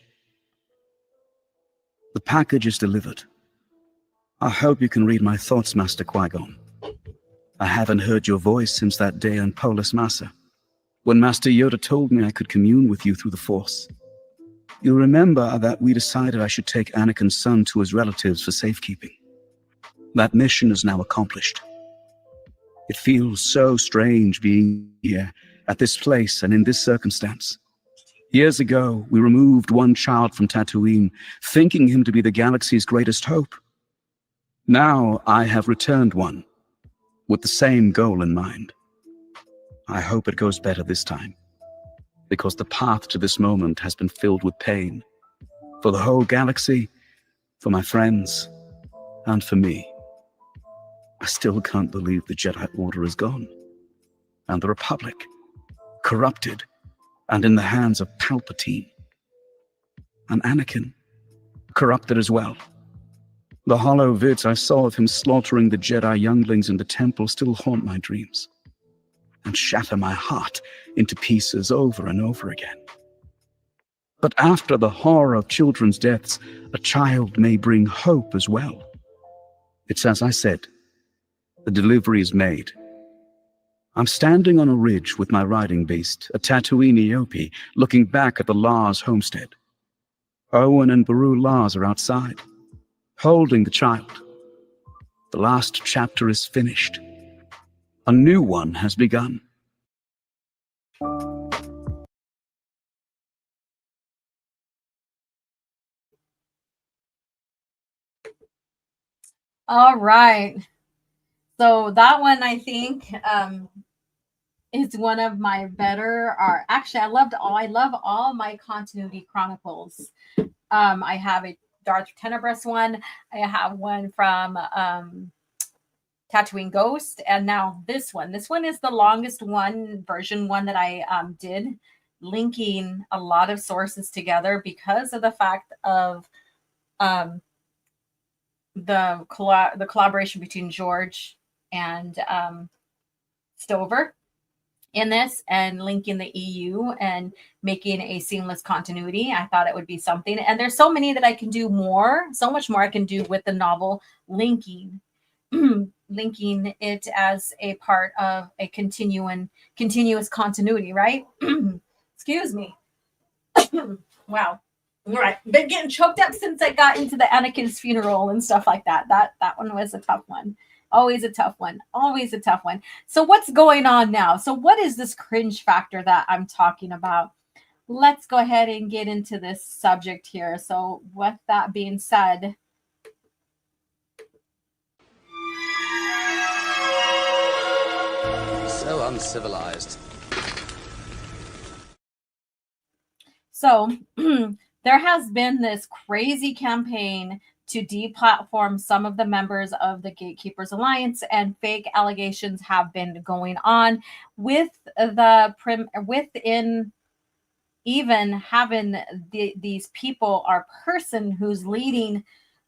The package is delivered. I hope you can read my thoughts, Master Qui-Gon. I haven't heard your voice since that day on Polis Massa, when Master Yoda told me I could commune with you through the Force. You'll remember that we decided I should take Anakin's son to his relatives for safekeeping. That mission is now accomplished. It feels so strange being here, at this place and in this circumstance. Years ago, we removed one child from Tatooine, thinking him to be the galaxy's greatest hope. Now I have returned one, with the same goal in mind. I hope it goes better this time, because the path to this moment has been filled with pain. For the whole galaxy, for my friends, and for me. I still can't believe the Jedi Order is gone. And the Republic, corrupted, and in the hands of Palpatine. And Anakin, corrupted as well. The hollow vids I saw of him slaughtering the Jedi younglings in the temple still haunt my dreams, and shatter my heart into pieces over and over again. But after the horror of children's deaths, a child may bring hope as well. It's as I said, the delivery is made. I'm standing on a ridge with my riding beast, a Tatooine Eope, looking back at the Lars homestead. Owen and Baru Lars are outside, holding the child. The last chapter is finished. A new one has begun. All right. So that one, I think, is one of my better. Or actually, I love all my continuity chronicles. I have a Darth Tenebrous one. I have one from Tatooine Ghost, and now this one. This one is the longest one, version one that I did, linking a lot of sources together because of the fact of the collaboration between George and Stover in this, and linking the EU and making a seamless continuity. I thought it would be something, and there's so many that I can do more, so much more I can do with the novel, linking it as a part of a continuous continuity, right? Excuse me. Wow. All right, been getting choked up since I got into the Anakin's funeral and stuff like that. That one was a tough one. Always a tough one. Always a tough one. So what's going on now? So what is this cringe factor that I'm talking about? Let's go ahead and get into this subject here. So with that being said, So uncivilized. So there has been this crazy campaign to deplatform some of the members of the Gatekeepers Alliance, and fake allegations have been going on with within even having these people, our person who's leading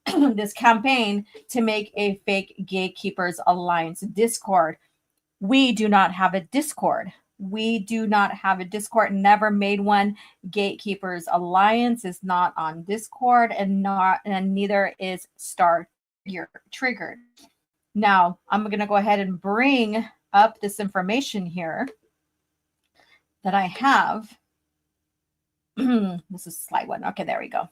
this campaign to make a fake Gatekeepers Alliance Discord. We do not have a Discord. We do not have a Discord, never made one. Gatekeepers Alliance is not on Discord, and neither is Star Triggered. Now, I'm going to go ahead and bring up this information here. that I have. This is slide one. Okay, there we go.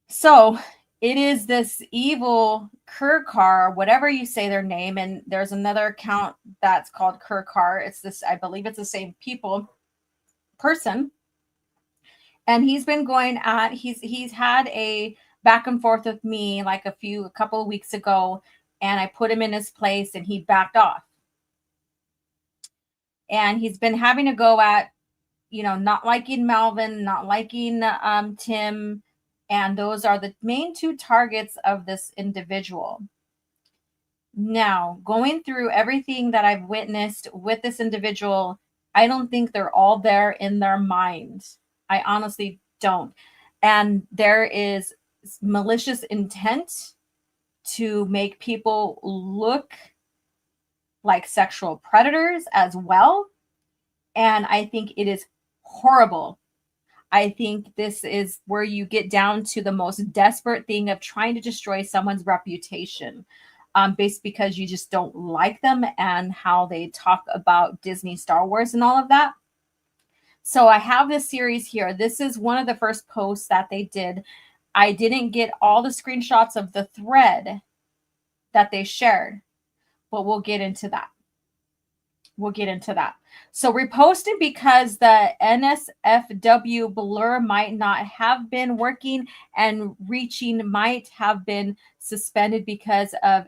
So it is this evil Kurkar, whatever you say their name, and there's another account that's called Kurkar. It's this, I believe it's the same person. And he's been going at, he's had a back and forth with me like a couple of weeks ago, and I put him in his place and he backed off. And he's been having to go at, not liking Melvin, not liking Tim, and those are the main two targets of this individual. Now, going through everything that I've witnessed with this individual, I don't think they're all there in their mind. I honestly don't. And there is malicious intent to make people look like sexual predators as well. And I think it is horrible. I think this is where you get down to the most desperate thing of trying to destroy someone's reputation, based because you just don't like them and how they talk about Disney, Star Wars, and all of that. So I have this series here. This is one of the first posts that they did. I didn't get all the screenshots of the thread that they shared, but we'll get into that. So reposted because the NSFW blur might not have been working, and reaching might have been suspended because of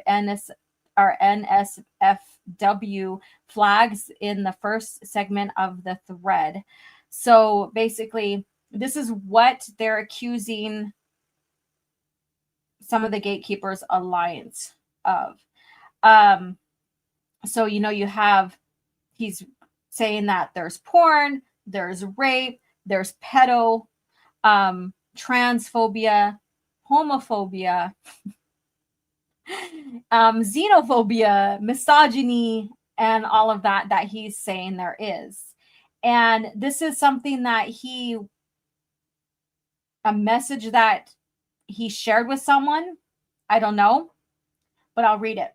NSFW flags in the first segment of the thread. So basically, this is what they're accusing some of the Gatekeepers Alliance of. So, you have, he's saying that there's porn, there's rape, there's pedo, transphobia, homophobia, xenophobia, misogyny, and all of that he's saying there is. And this is something that a message that he shared with someone. I don't know, but I'll read it.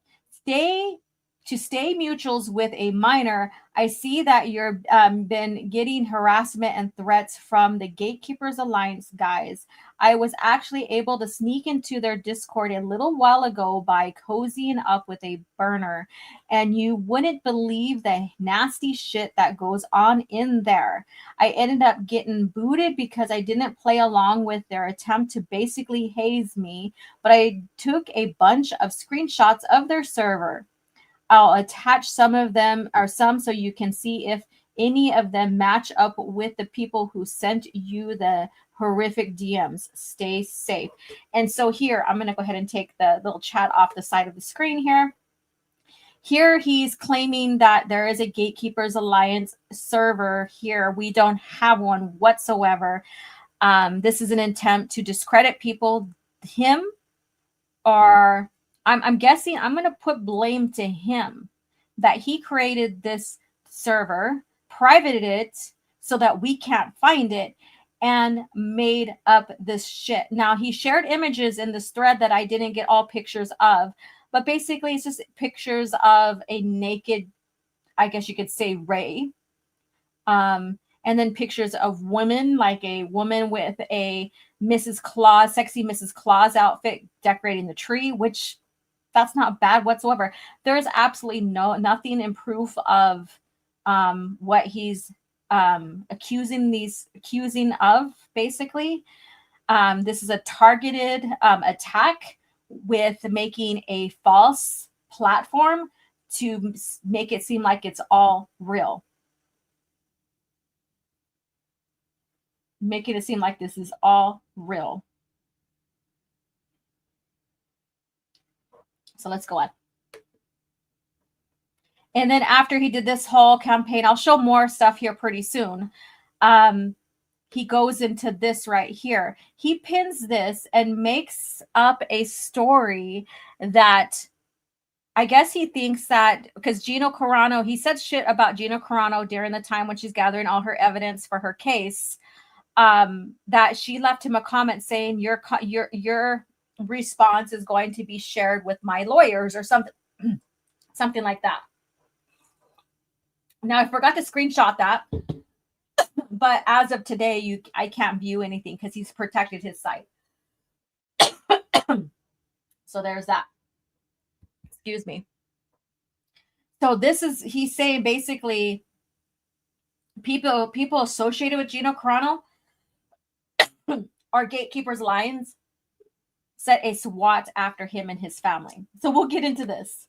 To stay mutuals with a minor, I see that you've been getting harassment and threats from the Gatekeepers Alliance guys. I was actually able to sneak into their Discord a little while ago by cozying up with a burner, and you wouldn't believe the nasty shit that goes on in there. I ended up getting booted because I didn't play along with their attempt to basically haze me, but I took a bunch of screenshots of their server. I'll attach some of them, or some, so you can see if any of them match up with the people who sent you the horrific DMs. Stay safe. And so here, I'm going to go ahead and take the little chat off the side of the screen here. Here, he's claiming that there is a Gatekeepers Alliance server here. We don't have one whatsoever. This is an attempt to discredit people. Him, or I'm guessing, I'm going to put blame to him that he created this server, privated it so that we can't find it, and made up this shit. Now, he shared images in this thread that I didn't get all pictures of, but basically it's just pictures of a naked, I guess you could say, Rey. And then pictures of women, like a woman with a Mrs. Claus, sexy Mrs. Claus outfit decorating the tree, which that's not bad whatsoever. There's absolutely nothing in proof of what he's accusing of, basically. This is a targeted attack with making a false platform to make it seem like it's all real. Making it seem like this is all real. So let's go on. And then after he did this whole campaign, I'll show more stuff here pretty soon. He goes into this right here. He pins this and makes up a story that I guess he thinks that because Gina Carano, he said shit about Gina Carano during the time when she's gathering all her evidence for her case, that she left him a comment saying your response is going to be shared with my lawyers or something, something like that. Now I forgot to screenshot that, but as of today, I can't view anything because he's protected his site. So there's that. Excuse me. So he's saying basically people associated with Gino Carano are Gatekeepers Alliance set a SWAT after him and his family. So we'll get into this.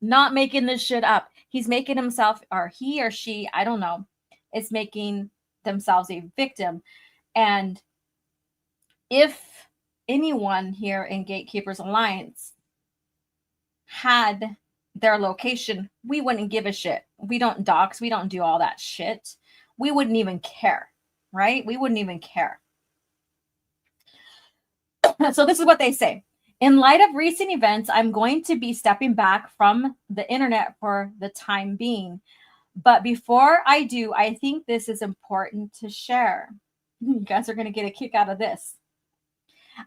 Not making this shit up. He's making himself, or he or she, I don't know, is making themselves a victim. And if anyone here in Gatekeepers Alliance had their location, we wouldn't give a shit. We don't dox. We don't do all that shit. We wouldn't even care, right? We wouldn't even care. So this is what they say. In light of recent events, I'm going to be stepping back from the internet for the time being. But before I do, I think this is important to share. You guys are going to get a kick out of this.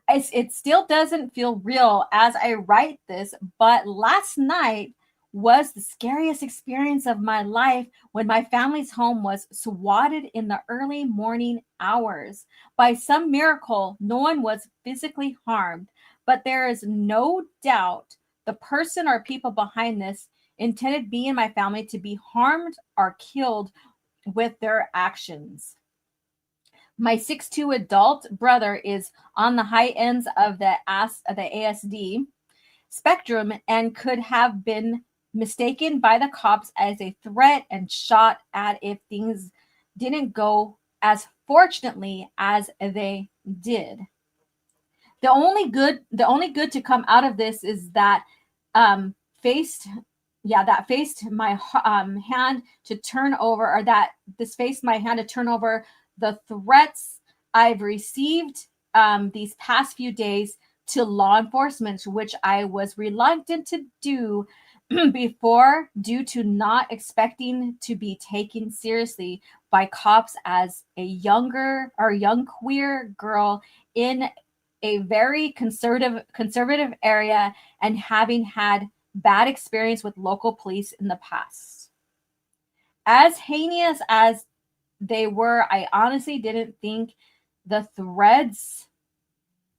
It still doesn't feel real as I write this, but last night was the scariest experience of my life when my family's home was swatted in the early morning hours. By some miracle, no one was physically harmed, but there is no doubt the person or people behind this intended me and my family to be harmed or killed with their actions. My 6'2" adult brother is on the high ends of the ASD spectrum and could have been mistaken by the cops as a threat and shot at if things didn't go as fortunately as they did. The only good to come out of this is that faced my hand to turn over, or that this faced my hand to turn over the threats I've received these past few days to law enforcement, which I was reluctant to do before due to not expecting to be taken seriously by cops as a young queer girl in a very conservative area and having had bad experience with local police in the past. As heinous as they were, I honestly didn't think the threats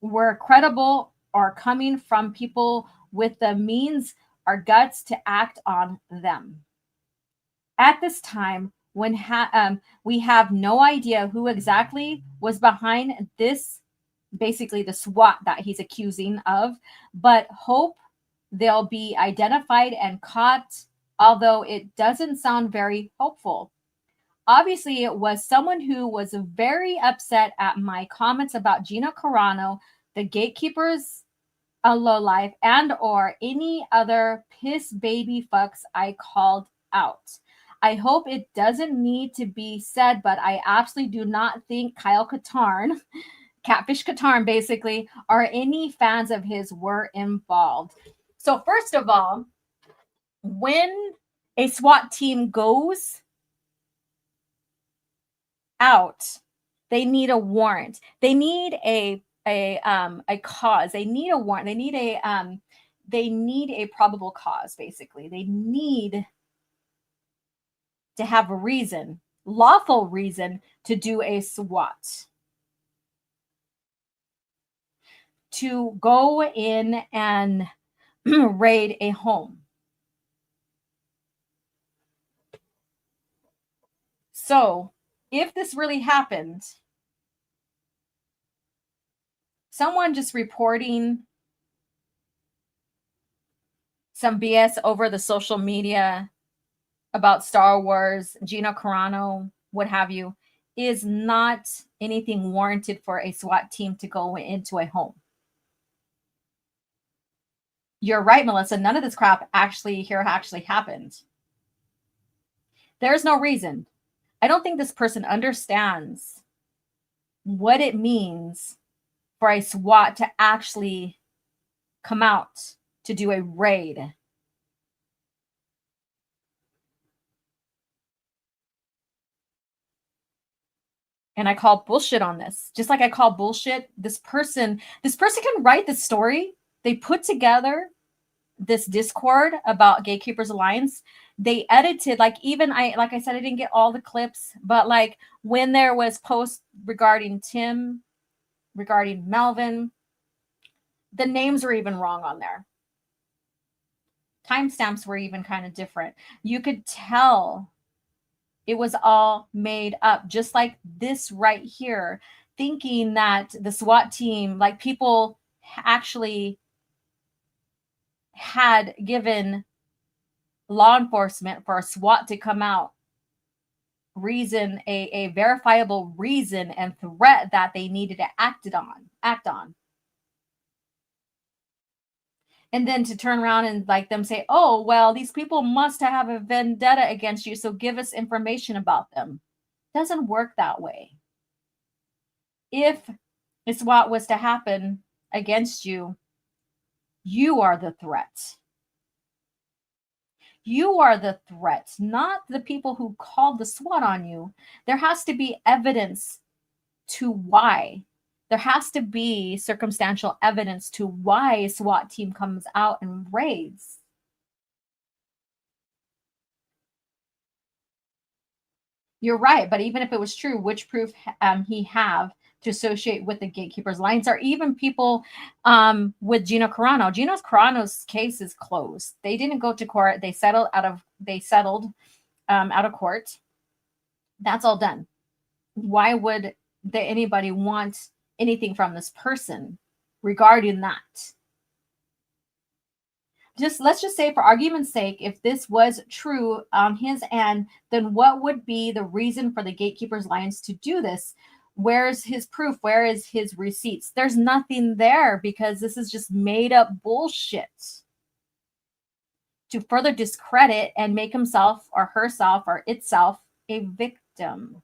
were credible or coming from people with the means or guts to act on them. At this time, when we have no idea who exactly was behind this, basically the SWAT that he's accusing of, but hope they'll be identified and caught, although it doesn't sound very hopeful. Obviously, it was someone who was very upset at my comments about Gino Carano, the Gatekeepers, a lowlife, and or any other piss baby fucks I called out. I hope it doesn't need to be said, but I absolutely do not think Kyle Katarn, Catfish Katarn basically, or any fans of his were involved. So first of all, when a SWAT team goes out, they need a warrant. They need a cause. They need a warrant. They need a probable cause. Basically, they need to have a reason, lawful reason, to do a SWAT, to go in and raid a home. So if this really happened, someone just reporting some BS over the social media about Star Wars, Gino Carano, what have you, is not anything warranted for a SWAT team to go into a home. You're right, Melissa. None of this crap actually happened. There's no reason. I don't think this person understands what it means for a SWAT to actually come out to do a raid. And I call bullshit on this. Just like I call bullshit, this person can write the story they put together this Discord about Gatekeepers Alliance, they edited, like, even like I said, I didn't get all the clips, but like when there was posts regarding Tim, regarding Melvin, the names were even wrong on there. Timestamps were even kind of different. You could tell it was all made up, just like this right here, thinking that the SWAT team, like people actually had given law enforcement for a SWAT to come out, reason, a verifiable reason and threat that they needed to act on. And then to turn around and like them say, oh, well, these people must have a vendetta against you, so give us information about them. Doesn't work that way. If a SWAT was to happen against you, you are the threat. You are the threat, not the people who called the SWAT on you. There has to be evidence to why. There has to be circumstantial evidence to why a SWAT team comes out and raids. You're right, but even if it was true, which proof he have to associate with the Gatekeepers Alliance, or even people with Gino Carano? Gino Carano's case is closed. They didn't go to court. They settled out of court. That's all done. Why would anybody want anything from this person regarding that? Let's just say, for argument's sake, if this was true on his end, then what would be the reason for the Gatekeepers Alliance to do this? Where's his proof? Where is his receipts? There's nothing there, because this is just made up bullshit to further discredit and make himself or herself or itself a victim.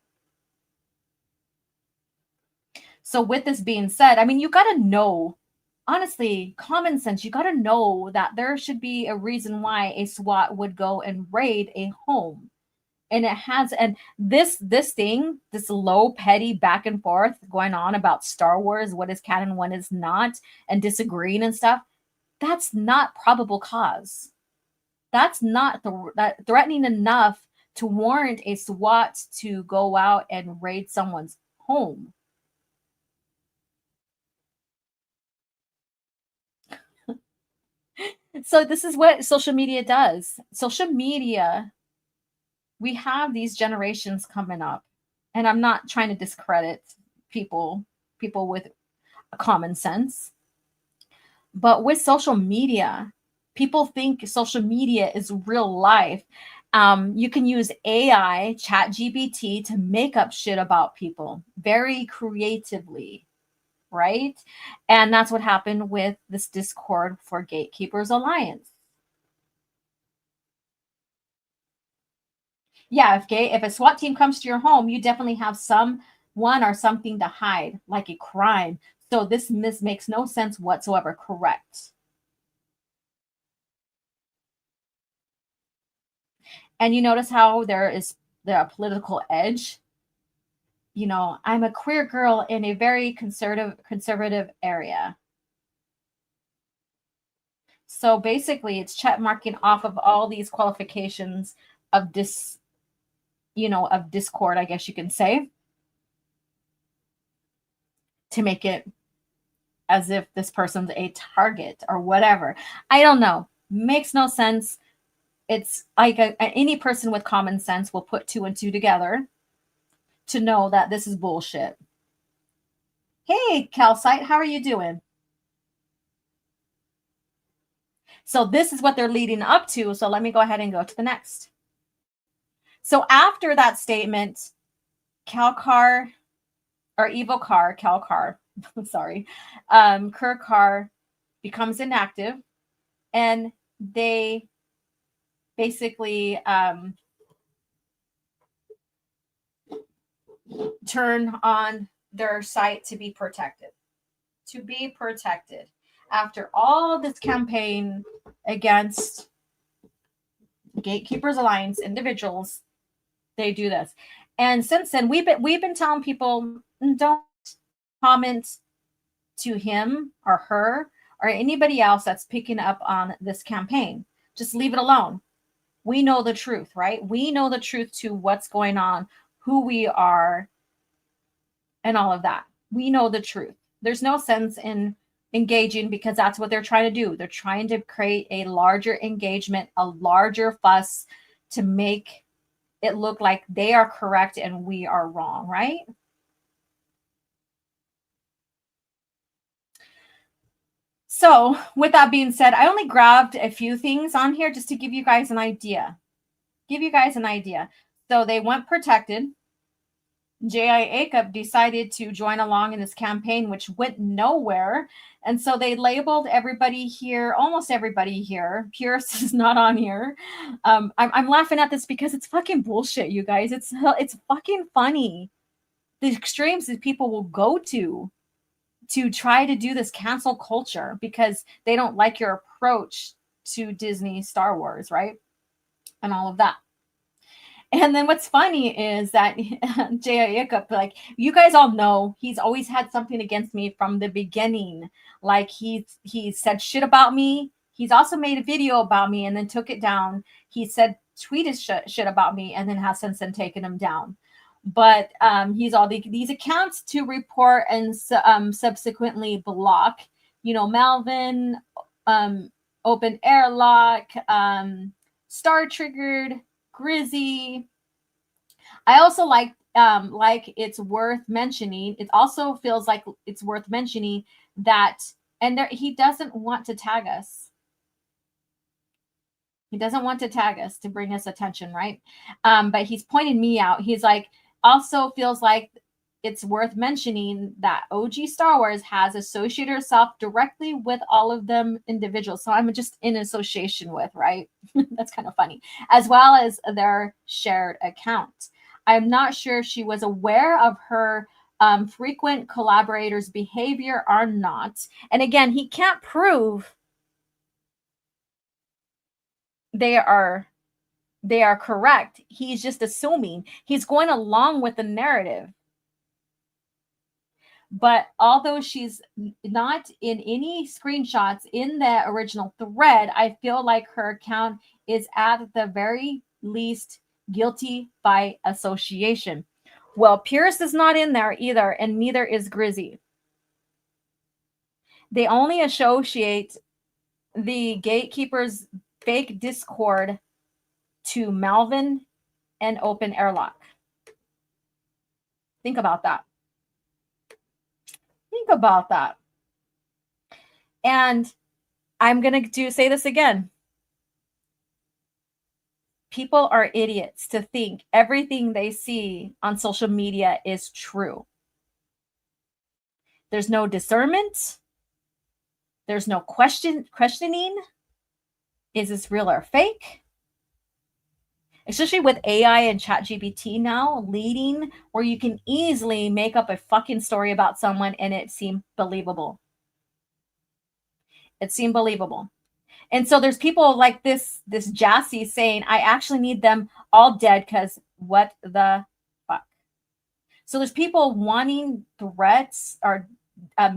So with this being said, I mean, you got to know, honestly, common sense, you got to know that there should be a reason why a SWAT would go and raid a home. And it has, and this low petty back and forth going on about Star Wars, what is canon, what is not, and disagreeing and stuff, that's not probable cause. That's not threatening enough to warrant a SWAT to go out and raid someone's home. So this is what social media does. Social media, we have these generations coming up, and I'm not trying to discredit people with common sense, but with social media, people think social media is real life. You can use AI, ChatGPT, to make up shit about people very creatively, right? And that's what happened with this Discord for Gatekeepers Alliance. Yeah, if a SWAT team comes to your home, you definitely have someone or something to hide, like a crime. So this makes no sense whatsoever. Correct. And you notice how there is the political edge. You know, I'm a queer girl in a very conservative area. So basically, it's check marking off of all these qualifications of of discord, I guess you can say, to make it as if this person's a target or whatever. I don't know. Makes no sense. It's like any person with common sense will put 2 and 2 together to know that this is bullshit. Hey, Calcite, how are you doing? So this is what they're leading up to. So let me go ahead and go to the next. So after that statement, Calcar, sorry, Kurkar becomes inactive, and they basically turn on their site to be protected. After all this campaign against Gatekeepers Alliance individuals, they do this. And since then, we've been telling people, don't comment to him or her or anybody else that's picking up on this campaign. Just leave it alone. We know the truth, right? We know the truth to what's going on, who we are, and all of that. We know the truth. There's no sense in engaging because that's what they're trying to do. They're trying to create a larger engagement, a larger fuss to make it look like they are correct and we are wrong, right? So with that being said, I only grabbed a few things on here just to give you guys an idea. So they went protected. J.I. Acup decided to join along in this campaign, which went nowhere. And so they labeled everybody here, almost everybody here. Pierce is not on here. I'm laughing at this because it's fucking bullshit, you guys. It's fucking funny. The extremes that people will go to try to do this cancel culture because they don't like your approach to Disney Star Wars, right? And all of that. And then what's funny is that J.I. Acup, like, you guys all know he's always had something against me from the beginning. Like, he said shit about me. He's also made a video about me and then took it down. He said tweeted shit about me and then has since then taken him down. But he's all these accounts to report and subsequently block. You know, Malvin, Open Airlock, Star Triggered, Grizzy. I also like it's worth mentioning. It also feels like it's worth mentioning that, and he doesn't want to tag us. He doesn't want to tag us to bring us attention, right? But he's pointed me out. He's like, also feels like it's worth mentioning that OG Star Wars has associated herself directly with all of them individuals. So I'm just in association with, right? That's kind of funny. As well as their shared account. I'm not sure she was aware of her frequent collaborators' behavior or not. And again, he can't prove they are correct. He's just assuming. He's going along with the narrative. But although she's not in any screenshots in the original thread, I feel like her account is at the very least guilty by association. Well, Pierce is not in there either, and neither is Grizzy. They only associate the Gatekeeper's fake Discord to Malvin and Open Airlock. Think about that. Think about that. And I'm going to say this again. People are idiots to think everything they see on social media is true. There's no discernment. There's no questioning. Is this real or fake? Especially with AI and ChatGPT now leading, where you can easily make up a fucking story about someone and it seemed believable. It seemed believable. And so there's people like this Jassy saying, I actually need them all dead because what the fuck? So there's people wanting threats or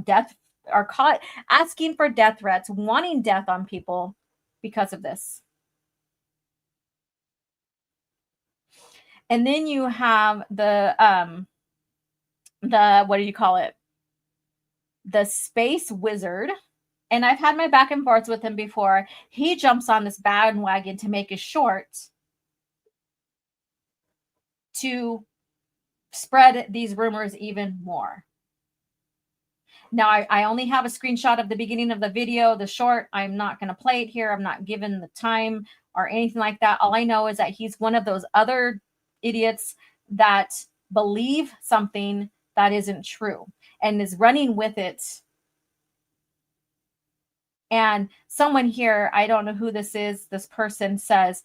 death, or asking for death threats, wanting death on people because of this. And then you have the what do you call it? The space wizard. And I've had my back and forths with him before. He jumps on this bandwagon to make a short to spread these rumors even more. Now, I only have a screenshot of the beginning of the video, the short. I'm not going to play it here. I'm not given the time or anything like that. All I know is that he's one of those other idiots that believe something that isn't true and is running with it. And someone here, I don't know who this is, this person says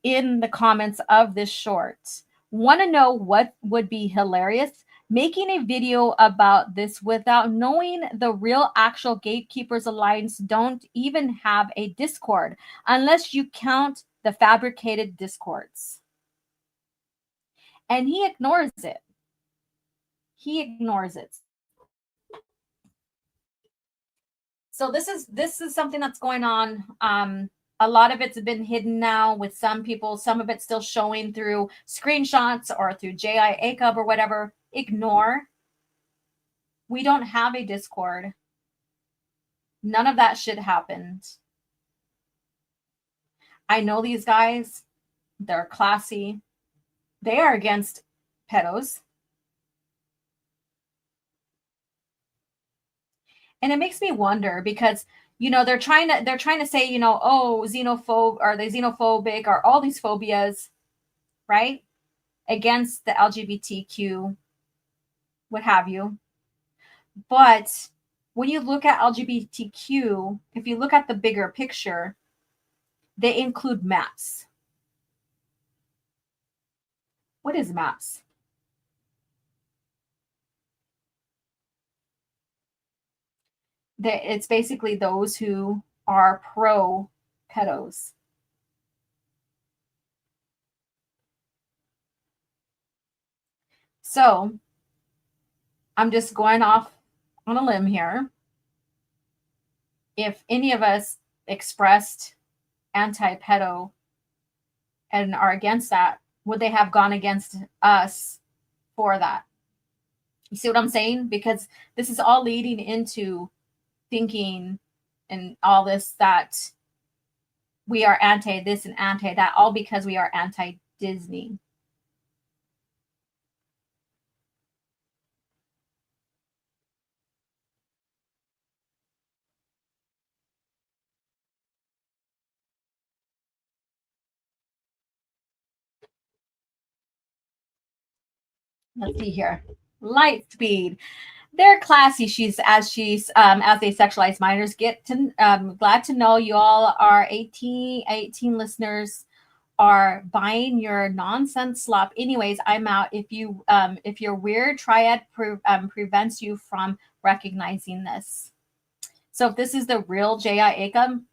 in the comments of this short, want to know what would be hilarious? Making a video about this without knowing the real actual Gatekeepers Alliance don't even have a Discord unless you count the fabricated Discords. And he ignores it. He ignores it. So this is something that's going on. A lot of it's been hidden now with some people. Some of it's still showing through screenshots or through JI or whatever. Ignore. We don't have a Discord. None of that shit happened. I know these guys. They're classy. They are against pedos. And it makes me wonder because, you know, they're trying to say, you know, oh, xenophobe, are they xenophobic, or all these phobias, right? Against the LGBTQ, what have you. But when you look at LGBTQ, if you look at the bigger picture, they include maps. What is maps? It's basically those who are pro pedos. So I'm just going off on a limb here. If any of us expressed anti-pedo and are against that, would they have gone against us for that? You see what I'm saying? Because this is all leading into thinking and all this, that we are anti this and anti that, all because we are anti Disney. Let's see here. Lightspeed. They're classy. As they sexualize minors. Glad to know you all are 18 listeners are buying your nonsense slop. Anyways, I'm out. If your weird triad prevents you from recognizing this. So if this is the real J.I. Akam,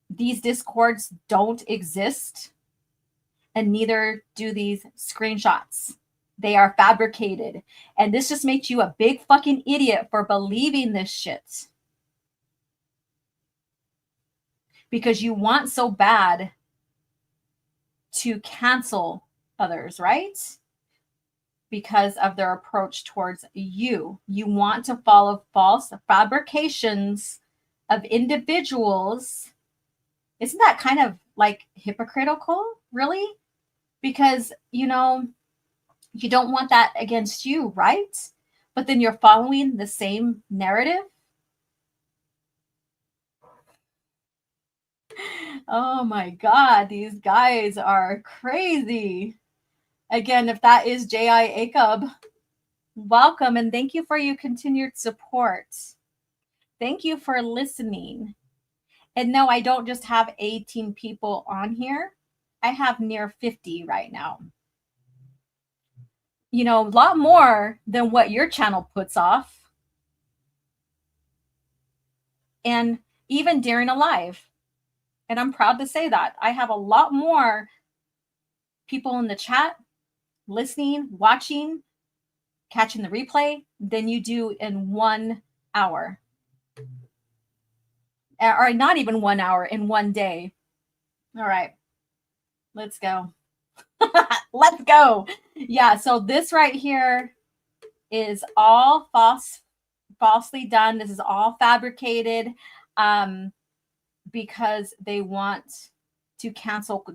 these discords don't exist, and neither do these screenshots. They are fabricated. And this just makes you a big fucking idiot for believing this shit. Because you want so bad to cancel others, right? Because of their approach towards you. You want to follow false fabrications of individuals. Isn't that kind of like hypocritical, really? Because, you know, you don't want that against you, right? But then you're following the same narrative. Oh my God, these guys are crazy. Again, if that is J.I. Akub, welcome and thank you for your continued support. Thank you for listening. And no, I don't just have 18 people on here. I have near 50 right now. You know, a lot more than what your channel puts off. And even during a live. And I'm proud to say that. I have a lot more people in the chat, listening, watching, catching the replay than you do in 1 hour. Or not even 1 hour, in one day. All right. Let's go. Let's go. Yeah, so this right here is all falsely done. This is all fabricated because they want to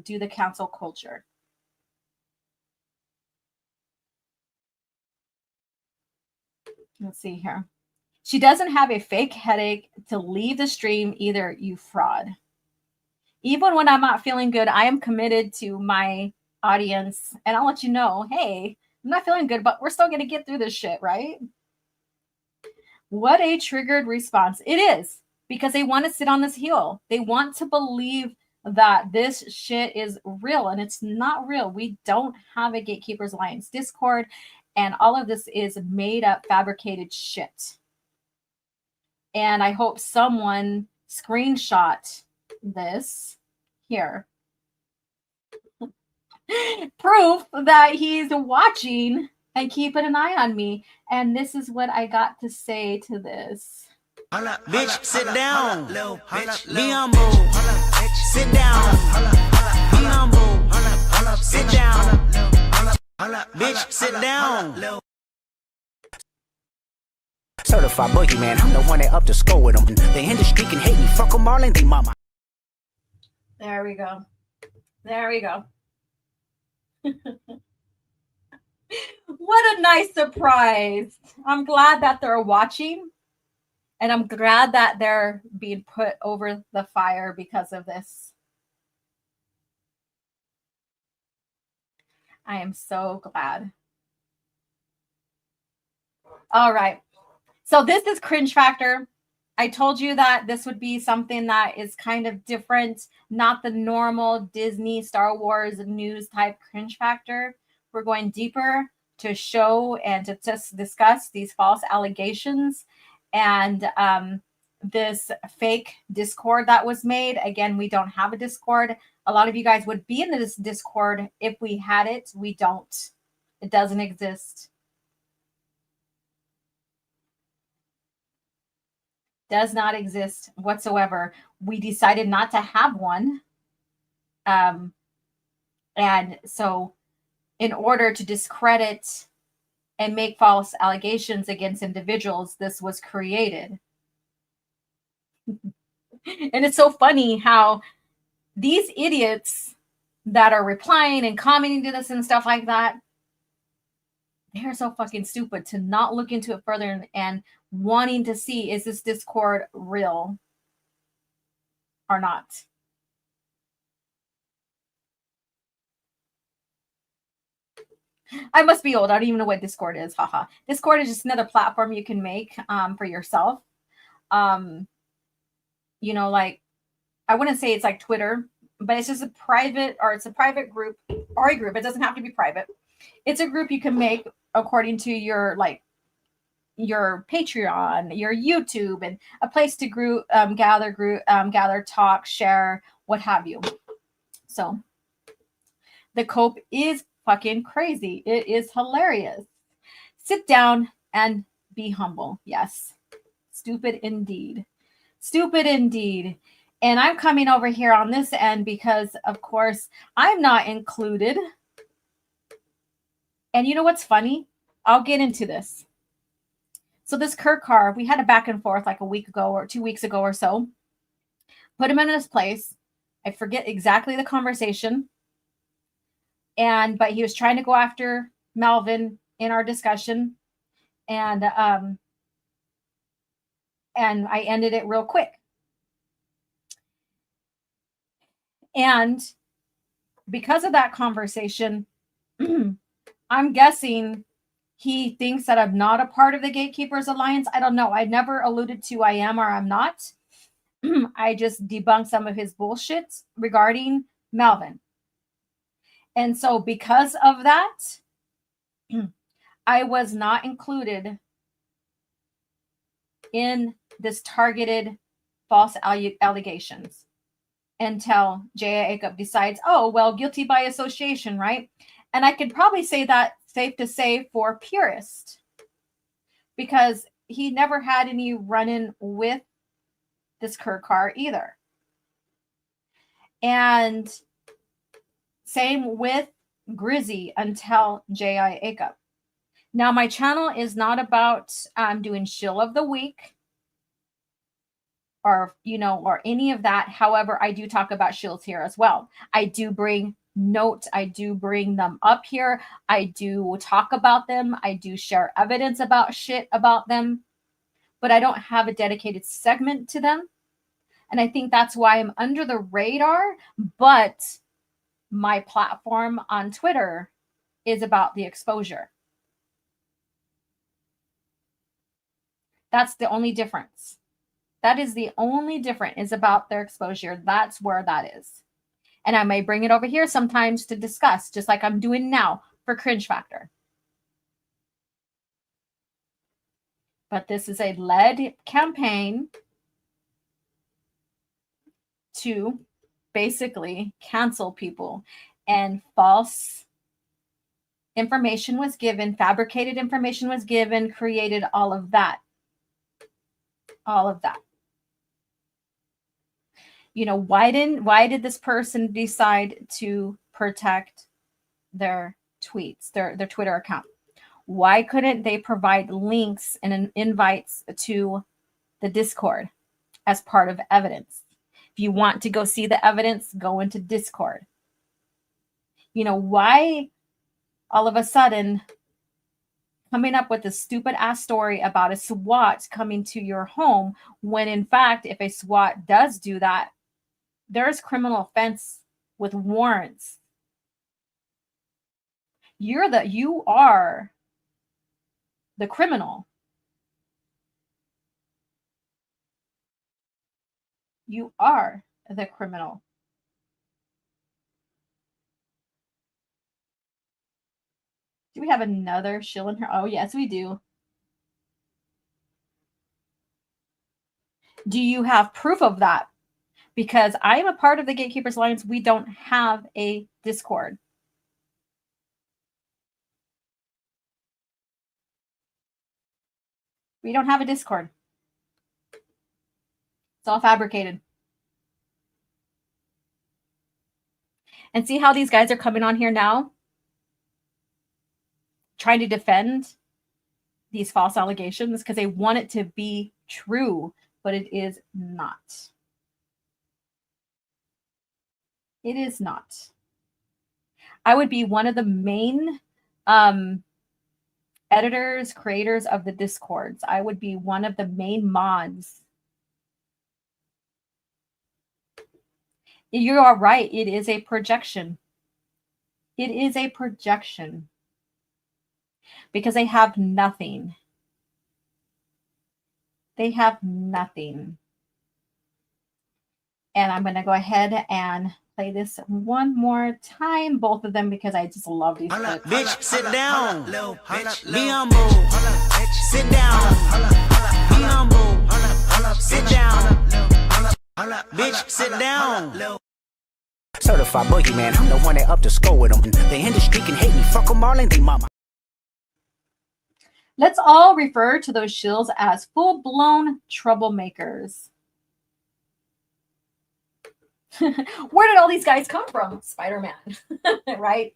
do the cancel culture. Let's see here. She doesn't have a fake headache to leave the stream either, you fraud. Even when I'm not feeling good, I am committed to my audience, and I'll let you know, hey, I'm not feeling good, but we're still going to get through this shit, right? What a triggered response. It is, because they want to sit on this heel. They want to believe that this shit is real, and it's not real. We don't have a Gatekeepers Alliance Discord, and all of this is made up, fabricated shit. And I hope someone screenshot this here. Proof that he's watching and keeping an eye on me. And this is what I got to say to this. Bitch, sit down. Be humble. Sit down. Be humble. Sit down. Bitch, sit down. Certified boogeyman, I'm the one that up to score with them. The industry can hate me, fuck them all and they mama. There we go. There we go. What a nice surprise. I'm glad that they're watching. And I'm glad that they're being put over the fire because of this. I am so glad. All right. So this is Cringe Factor. I told you that this would be something that is kind of different, not the normal Disney, Star Wars news type Cringe Factor. We're going deeper to show and to just discuss these false allegations and this fake Discord that was made. Again, we don't have a Discord. A lot of you guys would be in this Discord if we had it. We don't. It doesn't exist. Does not exist whatsoever. We decided not to have one. And so in order to discredit and make false allegations against individuals, this was created. And it's so funny how these idiots that are replying and commenting to this and stuff like that, they're so fucking stupid to not look into it further and wanting to see, is this Discord real or not? I must be old. I don't even know what Discord is. Haha. Discord is just another platform you can make for yourself. You know, like, I wouldn't say it's like Twitter, but it's just a private, or it's a private group or a group. It doesn't have to be private. It's a group you can make according to your, like, your Patreon, your YouTube, and a place to gather, talk, share, what have you. So the cope is fucking crazy. It is hilarious. Sit down and be humble. Yes. Stupid indeed. Stupid indeed. And I'm coming over here on this end because, of course, I'm not included. And you know what's funny? I'll get into this. So this Kurt Carr, we had a back and forth like a week ago or 2 weeks ago or so. Put him in his place. I forget exactly the conversation. But he was trying to go after Melvin in our discussion. And I ended it real quick. And because of that conversation, I'm guessing he thinks that I'm not a part of the Gatekeepers Alliance. I don't know. I never alluded to I am or I'm not. I just debunked some of his bullshit regarding Melvin. And so because of that, I was not included in this targeted false allegations until J.I. Acup decides, oh, well, guilty by association, right? And I could probably say that safe to say for purist, because he never had any run-in with this Kurt Carr either. And same with Grizzy until J.I. Acup. Now, my channel is not about doing shill of the week or, or any of that. However, I do talk about shills here as well. I do bring I do bring them up here. I do talk about them. I do share evidence about shit about them, but I don't have a dedicated segment to them. And I think that's why I'm under the radar, but my platform on Twitter is about the exposure. That's the only difference. That is the only difference, is about their exposure. That's where that is. And I may bring it over here sometimes to discuss, just like I'm doing now for Cringe Factor. But this is a led campaign to basically cancel people. And false information was given, fabricated information was given, created all of that. All of that. You know, why did this person decide to protect their tweets, their Twitter account? Why couldn't they provide links and invites to the Discord as part of evidence? If you want to go see the evidence, go into Discord. You know, why all of a sudden coming up with a stupid ass story about a SWAT coming to your home when in fact, if a SWAT does do that, there's criminal offense with warrants. You are the criminal. You are the criminal. Do we have another shill in here? Oh, yes, we do. Do you have proof of that? Because I am a part of the Gatekeepers Alliance. We don't have a Discord. We don't have a Discord. It's all fabricated. And see how these guys are coming on here now? Trying to defend these false allegations because they want it to be true, but it is not. It is not. I would be one of the main editors, creators of the Discords. I would be one of the main mods. You are right. It is a projection. It is a projection. Because they have nothing. They have nothing. And I'm going to go ahead and play this one more time, both of them, because I just love these clips. Bitch, sit down. Be humble. Sit down. Be humble. Sit down. Bitch, sit down. Certified boogeyman, I'm the one that up to score with them. The industry can hate me, fuck them all and they mama. Let's all refer to those shills as full-blown troublemakers. Where did all these guys come from? Spider-Man, right?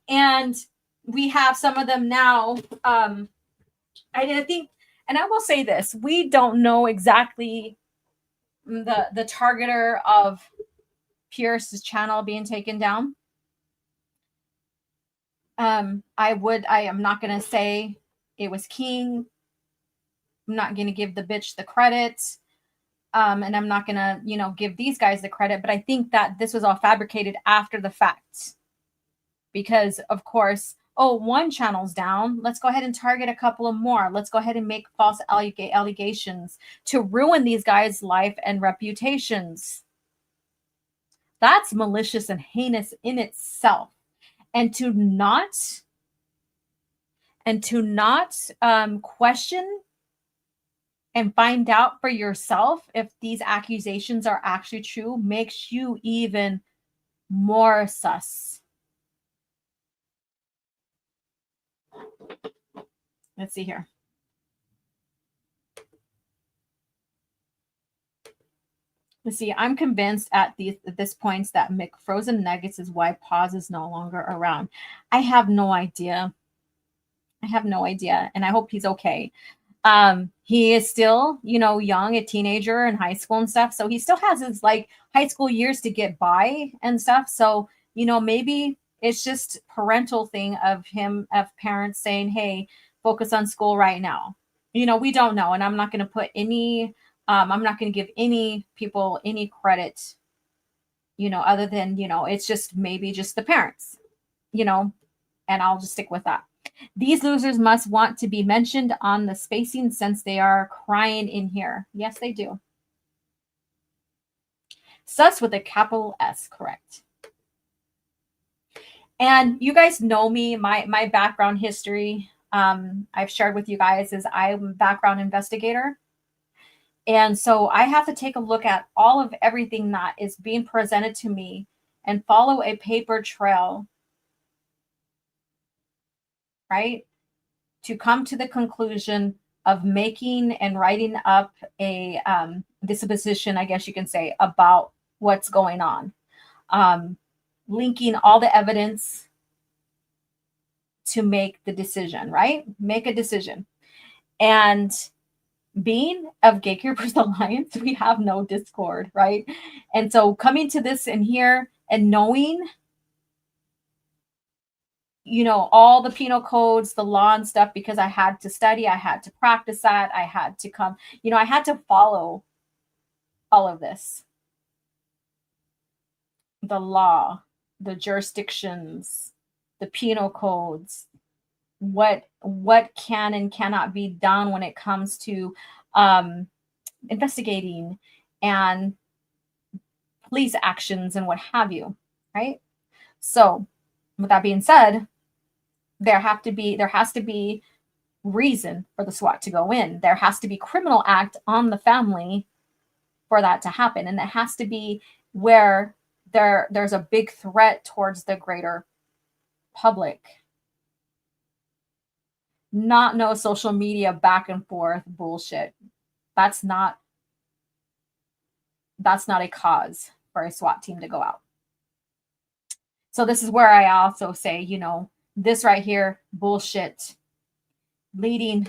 And we have some of them now. I think, and I will say this, we don't know exactly the targeter of Pierce's channel being taken down. I am not going to say it was King. I'm not going to give the bitch the credit. And I'm not going to, give these guys the credit. But I think that this was all fabricated after the fact. Because, of course, one channel's down. Let's go ahead and target a couple of more. Let's go ahead and make false allegations to ruin these guys' life and reputations. That's malicious and heinous in itself. And to not question and find out for yourself if these accusations are actually true makes you even more sus. Let's see here. Let's see. I'm convinced at this point that McFrozen Nuggets is why Paz is no longer around. I have no idea. I have no idea. And I hope he's okay. He is still, young, a teenager in high school and stuff. So he still has his high school years to get by and stuff. So, maybe it's just parental thing of parents saying, hey, focus on school right now. We don't know. And I'm not going to put any, I'm not going to give any people any credit, other than, it's just maybe just the parents, and I'll just stick with that. These losers must want to be mentioned on the spacing since they are crying in here. Yes, they do. Sus with a capital S, correct. And you guys know me, my background history. I've shared with you guys is I'm a background investigator. And so I have to take a look at all of everything that is being presented to me and follow a paper trail, right? To come to the conclusion of making and writing up a disposition, I guess you can say, about what's going on, linking all the evidence to make the decision, right? Make a decision. And being of Gatekeepers Alliance, we have no discord, right? And so coming to this and here and knowing, you know, all the penal codes, the law and stuff, because I had to study, I had to practice that, I had to come, you know, I had to follow all of this. The law, the jurisdictions, the penal codes, what can and cannot be done when it comes to investigating and police actions and what have you, right? So with that being said, there has to be reason for the SWAT to go in. There has to be criminal act on the family for that to happen, and it has to be where there's a big threat towards the greater public. Not no social media back and forth bullshit. That's not a cause for a SWAT team to go out. So this is where I also say, you know, this right here, bullshit, leading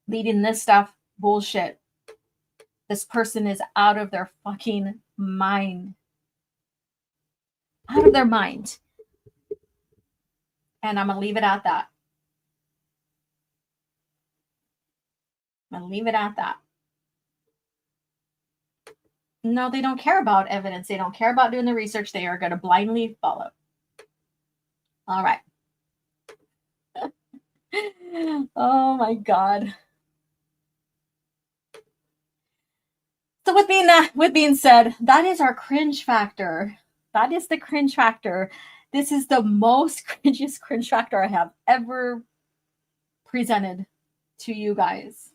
this stuff, bullshit. This person is out of their fucking mind. Out of their mind. And I'm going to leave it at that. I'm going to leave it at that. No, they don't care about evidence. They don't care about doing the research. They are going to blindly follow. All right. Oh my God. So with being said, that is our cringe factor. That is the cringe factor. This is the most cringiest cringe factor I have ever presented to you guys.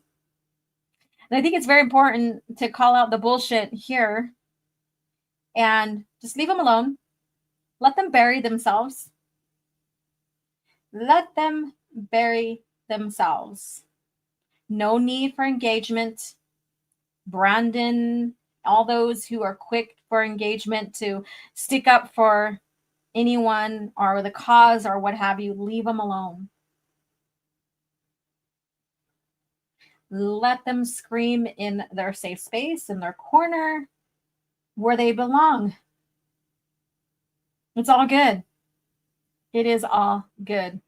And I think it's very important to call out the bullshit here and just leave them alone. Let them bury themselves. Let them bury themselves. No need for engagement. Brandon, all those who are quick for engagement to stick up for anyone or the cause or what have you, leave them alone. Let them scream in their safe space, in their corner, where they belong. It's all good. It is all good.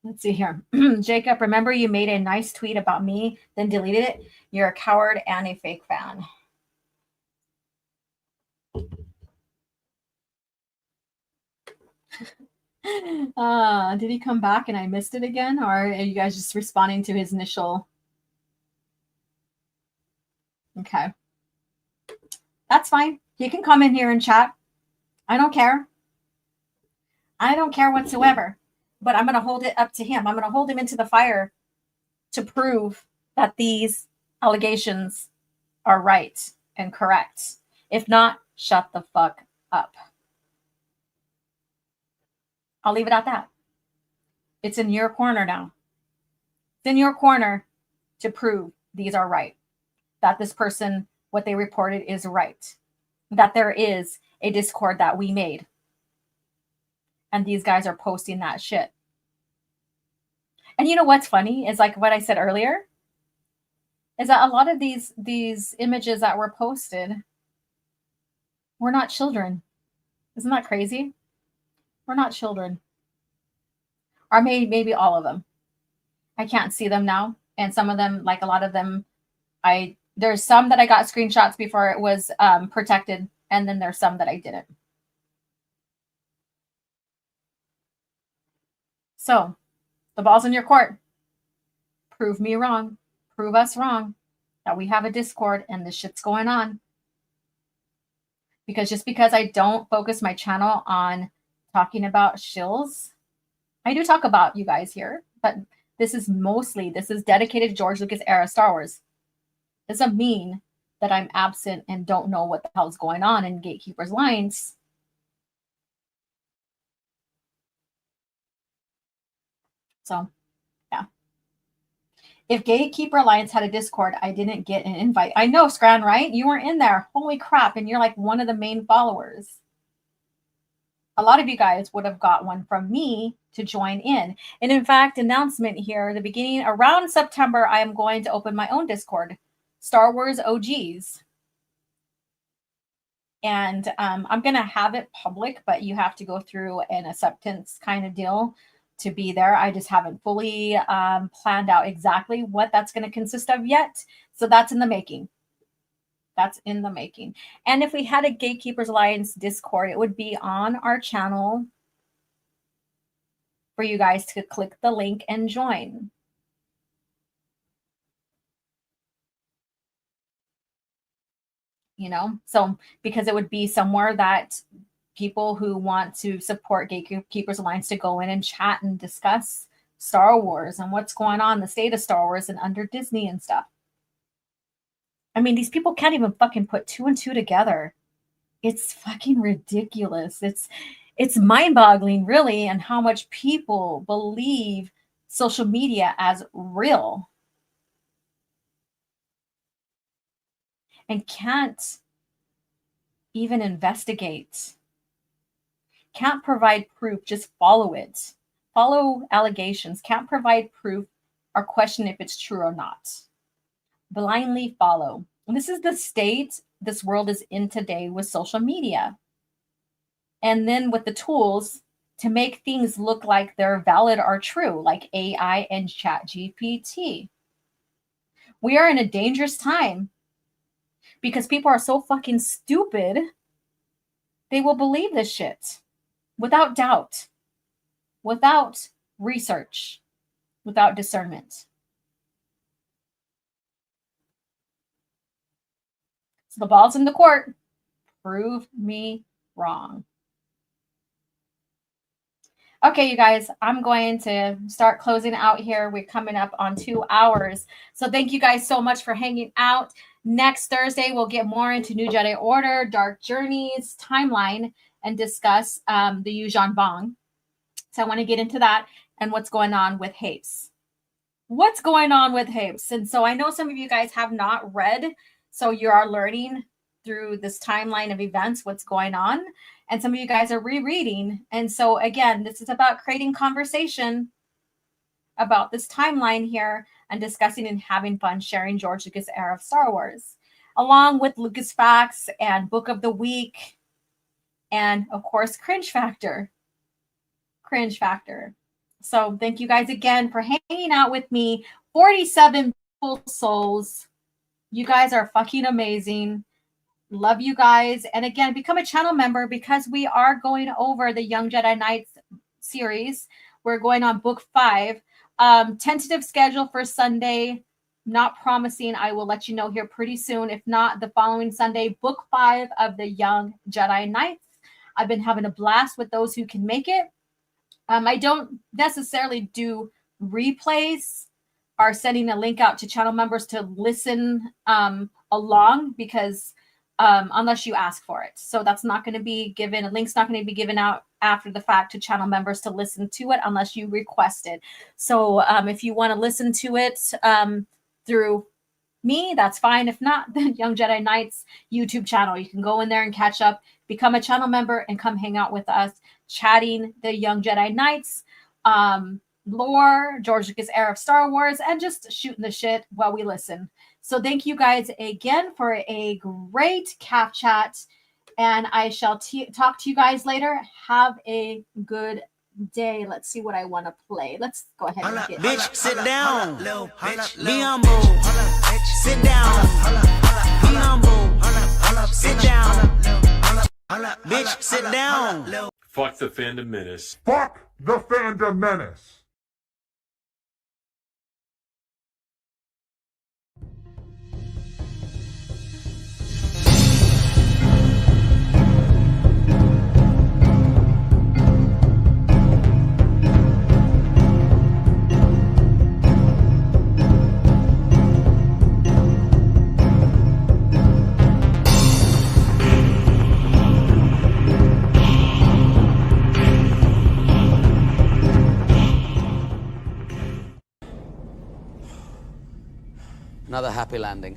Let's see here. Jacob, remember you made a nice tweet about me, then deleted it? You're a coward and a fake fan. Did he come back and I missed it again? Or are you guys just responding to his initial? Okay. That's fine. He can come in here and chat. I don't care. I don't care whatsoever. But I'm going to hold it up to him. I'm going to hold him into the fire to prove that these allegations are right and correct. If not, shut the fuck up. I'll leave it at that. It's in your corner now. It's in your corner to prove these are right. That this person, what they reported is right. That there is a Discord that we made. And these guys are posting that shit. And you know what's funny is like what I said earlier is that a lot of these images that were posted were not children. Isn't that crazy? We're not children. Or maybe all of them. I can't see them now. And some of them, like a lot of them, there's some that I got screenshots before it was protected. And then there's some that I didn't. So, the ball's in your court. Prove me wrong. Prove us wrong. That we have a Discord and this shit's going on. Because just because I don't focus my channel on talking about shills, I do talk about you guys here, but this is dedicated to George Lucas era Star Wars. Doesn't mean that I'm absent and don't know what the hell's going on in Gatekeepers Alliance. So, yeah. If Gatekeeper Alliance had a Discord, I didn't get an invite. I know, Scran, right? You weren't in there. Holy crap. And you're like one of the main followers. A lot of you guys would have got one from me to join in. And in fact, announcement here, the beginning around September, I am going to open my own Discord, Star Wars OGs. And I'm going to have it public, but you have to go through an acceptance kind of deal to be there. I just haven't fully planned out exactly what that's going to consist of yet. So that's in the making. That's in the making. And if we had a Gatekeepers Alliance Discord, it would be on our channel for you guys to click the link and join. You know, so because it would be somewhere that people who want to support Gatekeepers Alliance to go in and chat and discuss Star Wars and what's going on, the state of Star Wars and under Disney and stuff. I mean, these people can't even fucking put 2 and 2 together. It's fucking ridiculous. It's mind-boggling, really, and how much people believe social media as real and can't even investigate, can't provide proof, just follow it. Follow allegations, can't provide proof or question if it's true or not. Blindly follow. And this is the state this world is in today with social media. And then with the tools to make things look like they're valid or true, like AI and ChatGPT. We are in a dangerous time because people are so fucking stupid, they will believe this shit without doubt, without research, without discernment. So the ball's in the court. Prove me wrong. Okay, you guys, I'm going to start closing out here. We're coming up on 2 hours. So thank you guys so much for hanging out. Next Thursday, we'll get more into New Jedi Order, Dark Journeys, timeline, and discuss the Yuuzhan Vong. So I want to get into that and what's going on with Hapes. What's going on with Hapes? And so I know some of you guys have not read, so you are learning through this timeline of events what's going on. And some of you guys are rereading. And so again, this is about creating conversation about this timeline here and discussing and having fun sharing George Lucas' era of Star Wars, along with Lucas Facts and Book of the Week. And of course, Cringe Factor. Cringe Factor. So thank you guys again for hanging out with me. 47 beautiful souls. You guys are fucking amazing. Love you guys. And again, become a channel member because we are going over the Young Jedi Knights series. We're going on book 5. Tentative schedule for Sunday. Not promising. I will let you know here pretty soon. If not, the following Sunday, book 5 of the Young Jedi Knights. I've been having a blast with those who can make it. I don't necessarily do replays or sending a link out to channel members to listen along because unless you ask for it. So that's not going to be given. A link's not going to be given out after the fact to channel members to listen to it unless you request it. So if you want to listen to it through me, that's fine. If not, the Young Jedi Knights YouTube channel, you can go in there and catch up, become a channel member, and come hang out with us, chatting the Young Jedi Knights, lore, George Lucas' era of Star Wars, and just shooting the shit while we listen. So thank you guys again for a great CAF chat, and I shall talk to you guys later. Have a good day. Let's see what I want to play. Let's go ahead and get bitch, sit down. Be humble. Sit down. Be humble. Sit down. Bitch, sit down. Fuck the Fandom Menace. Fuck the Fandom Menace. Another happy landing.